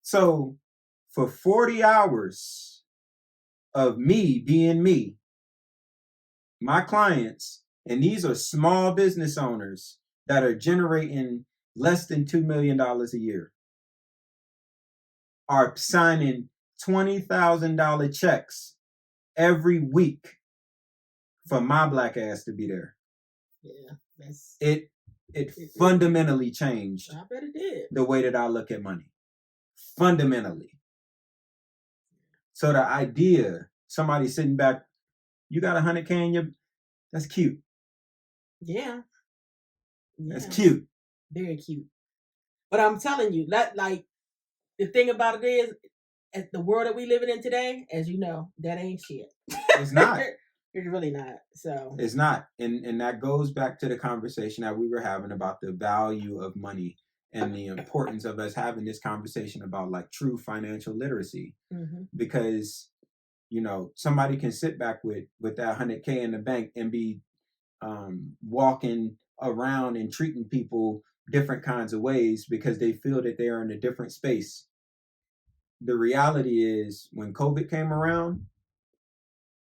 so for 40 hours of me being me, my clients, and these are small business owners that are generating less than $2 million a year, are signing $20,000 checks every week for my black ass to be there. Yeah, It fundamentally changed. I bet it did. The way that I look at money. Fundamentally. So the idea, somebody sitting back, you got $100K in your, that's cute. Yeah. That's cute. Very cute. But I'm telling you, that, like, the thing about it is, at the world that we living in today, as you know, that ain't shit. It's not. It's really not. So it's not. And that goes back to the conversation that we were having about the value of money and the importance of us having this conversation about like true financial literacy. Mm-hmm. Because, you know, somebody can sit back with that $100K in the bank and be walking around and treating people different kinds of ways because they feel that they are in a different space. The reality is, when COVID came around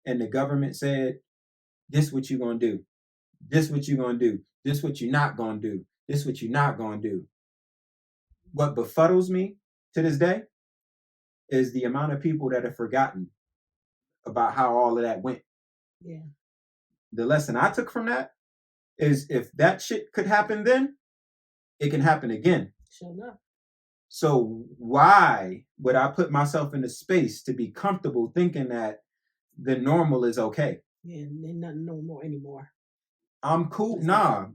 and the government said, this what you gonna do, this what you gonna do, this what you not gonna do, this what you not gonna do. What befuddles me to this day is the amount of people that have forgotten about how all of that went. Yeah. The lesson I took from that is, if that shit could happen then, it can happen again. Sure enough. So why would I put myself in a space to be comfortable thinking that the normal is okay? Yeah, and nothing normal anymore. I'm cool. Nah.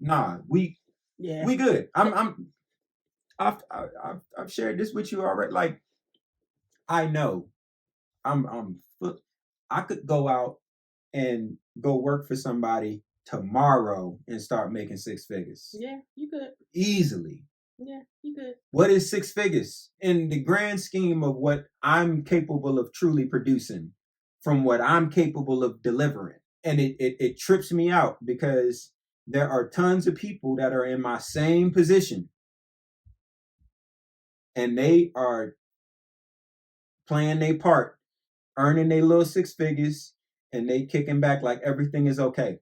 We good. I've shared this with you already. Like, I know I could go out and go work for somebody tomorrow and start making 6 figures. Yeah, you could. Easily. Yeah, you could. What is 6 figures in the grand scheme of what I'm capable of truly producing from what I'm capable of delivering? And it trips me out because there are tons of people that are in my same position and they are playing their part, earning their little 6 figures, and they kicking back like everything is okay.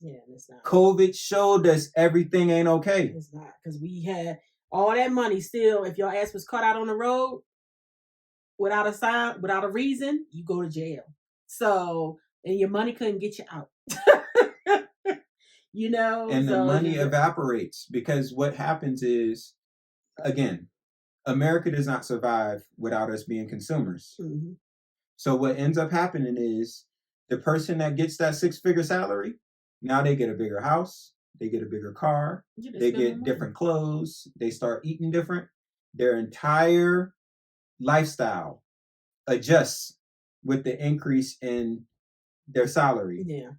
Yeah, it's not. COVID showed us everything ain't okay. It's not, because we had all that money still. If your ass was caught out on the road without a sign, without a reason, you go to jail. So, and your money couldn't get you out. You know? And the money evaporates, because what happens is, again, America does not survive without us being consumers. Mm-hmm. So what ends up happening is, the person that gets that 6-figure salary, now they get a bigger house, they get a bigger car, they get different clothes, they start eating different. Their entire lifestyle adjusts with the increase in their salary. Yeah.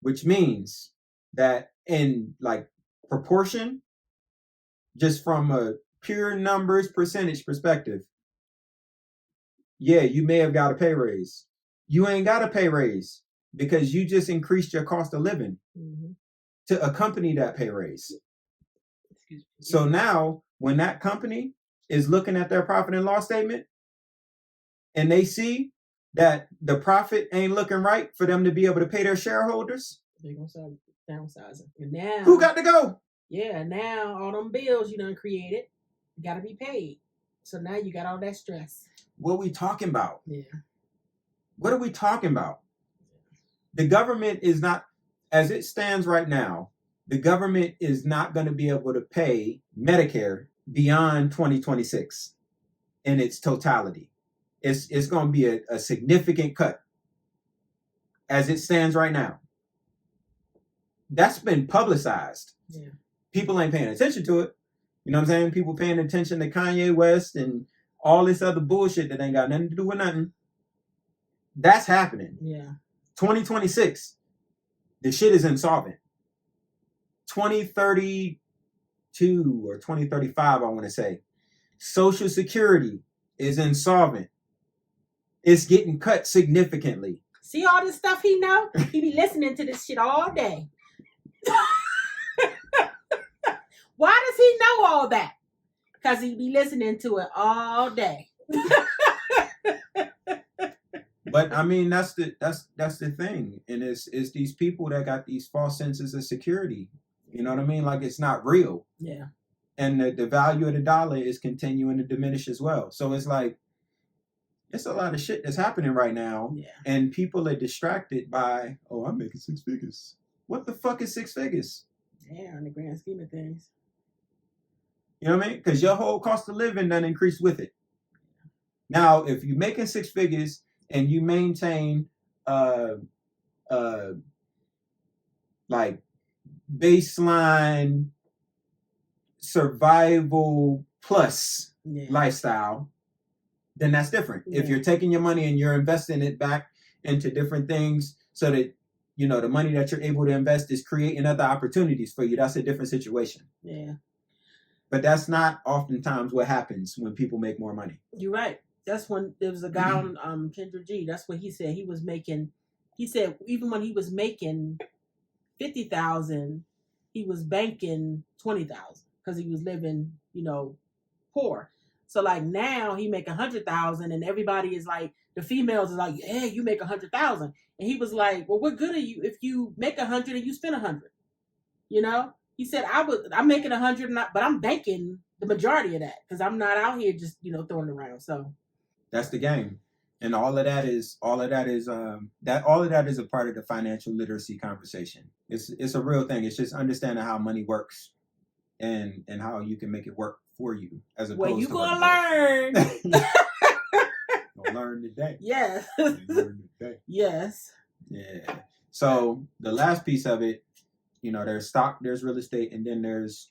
Which means that in like proportion, just from a pure numbers percentage perspective, yeah, you may have got a pay raise. You ain't got a pay raise because you just increased your cost of living to accompany that pay raise. So now when that company is looking at their profit and loss statement and they see that the profit ain't looking right for them to be able to pay their shareholders, they're going to start downsizing. And now, who got to go? Yeah, now all them bills you done created got to be paid. So now you got all that stress. What are we talking about? Yeah. What are we talking about? The government is not, as it stands right now, the government is not going to be able to pay Medicare beyond 2026 in its totality. It's going to be a significant cut as it stands right now. That's been publicized. Yeah. People ain't paying attention to it. You know what I'm saying? People paying attention to Kanye West and all this other bullshit that ain't got nothing to do with nothing. That's happening. Yeah. 2026, the shit is insolvent. 2032 or 2035, I want to say, Social Security is insolvent. It's getting cut significantly. See all this stuff he know? He be listening to this shit all day. Why does he know all that? Because he be listening to it all day. But I mean, that's the thing, and it's these people that got these false senses of security. You know what I mean? Like, it's not real. Yeah. And the value of the dollar is continuing to diminish as well. So it's like it's a lot of shit that's happening right now. Yeah. And people are distracted by, oh, I'm making 6 figures. What the fuck is 6 figures? Yeah, in the grand scheme of things. You know what I mean? Because your whole cost of living done increased with it. Now, if you're making 6 figures and you maintain like baseline survival plus lifestyle, then that's different. Yeah. If you're taking your money and you're investing it back into different things so that, you know, the money that you're able to invest is creating other opportunities for you, that's a different situation. Yeah. But that's not oftentimes what happens when people make more money. You're right. That's when there was a guy on Kendra G. That's what he said. He said even when he was making $50,000, he was banking $20,000 because he was living, you know, poor. So like now he make $100,000 and everybody is like, the females is like, yeah, you make $100,000. And he was like, well, what good are you if you make 100 and you spend 100? You know? He said, I'm making 100, but I'm banking the majority of that because I'm not out here just, you know, throwing it around. So that's the game. And all of that is a part of the financial literacy conversation. It's a real thing. It's just understanding how money works and how you can make it work for you as opposed well, you gonna learn. Gonna learn today. Yes. Learn today. Yes. Yeah. So the last piece of it, you know, there's stock, there's real estate, and then there's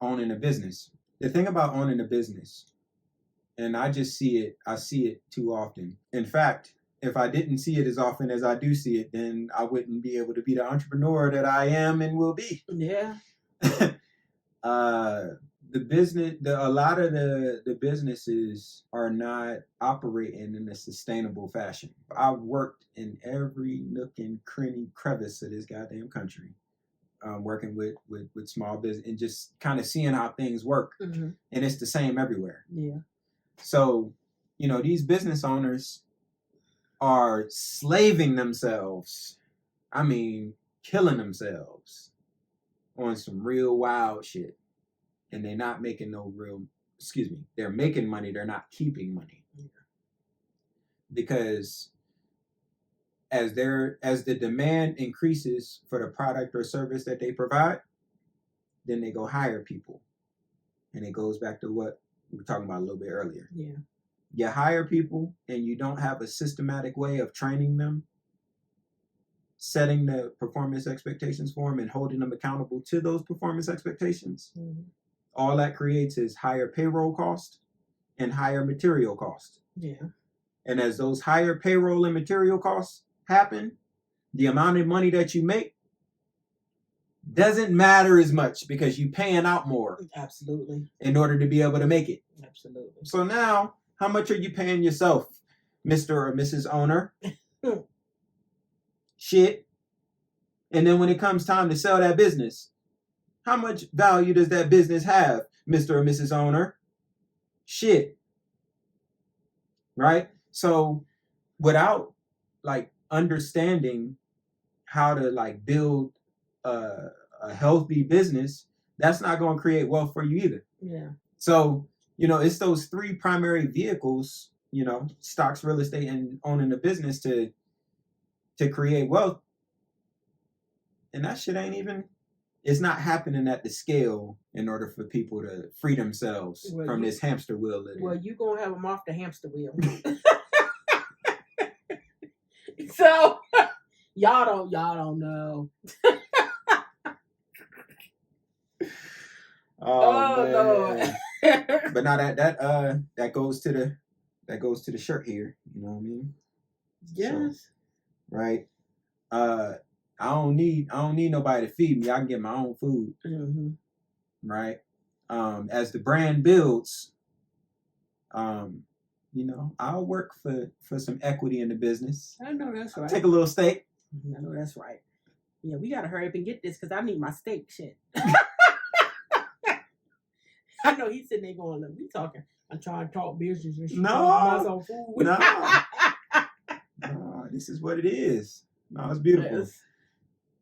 owning a business. The thing about owning a business, and I see it too often. In fact, if I didn't see it as often as I do see it, then I wouldn't be able to be the entrepreneur that I am and will be. Yeah. A lot of the businesses are not operating in a sustainable fashion. I've worked in every nook and cranny crevice of this goddamn country. Working with small business and just kind of seeing how things work. Mm-hmm. And it's the same everywhere. Yeah. So, you know, these business owners are slaving themselves. I mean, killing themselves on some real wild shit. And they're not making they're making money, they're not keeping money. Yeah. Because as the demand increases for the product or service that they provide, then they go hire people. And it goes back to what we were talking about a little bit earlier. Yeah. You hire people and you don't have a systematic way of training them, setting the performance expectations for them and holding them accountable to those performance expectations. Mm-hmm. All that creates is higher payroll cost and higher material cost. Yeah. And as those higher payroll and material costs happen, the amount of money that you make doesn't matter as much because you're paying out more. Absolutely. In order to be able to make it. Absolutely. So now, how much are you paying yourself, Mr. or Mrs. Owner? Shit. And then when it comes time to sell that business, how much value does that business have, Mr. or Mrs. Owner? Shit. Right? So without like understanding how to like build a healthy business, that's not going to create wealth for you either. Yeah. So, you know, it's those 3 primary vehicles, you know, stocks, real estate, and owning a business to create wealth. And that shit it's not happening at the scale in order for people to free themselves from this hamster wheel. Well, you going to have them off the hamster wheel. So y'all don't know. Oh Lord. But now that goes to the shirt here. You know what I mean? Yes. So, right. I don't need nobody to feed me. I can get my own food. Mm-hmm. Right. As the brand builds, you know, I'll work for some equity in the business. I know that's right. Take a little stake. I know that's right. Yeah, we gotta hurry up and get this because I need my steak shit. I know he's sitting there going, look, we talking. I'm trying to talk business and shit. No. No, this is what it is. No, it's beautiful. Yes.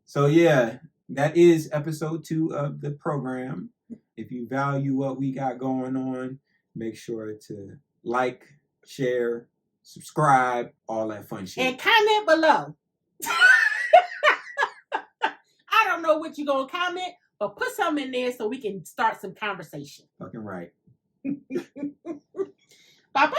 So yeah, that is episode 2 of the program. If you value what we got going on, make sure to like, share, subscribe, all that fun shit. And comment below. I don't know what you're going to comment, but put something in there so we can start some conversation. Fucking right. Bye-bye.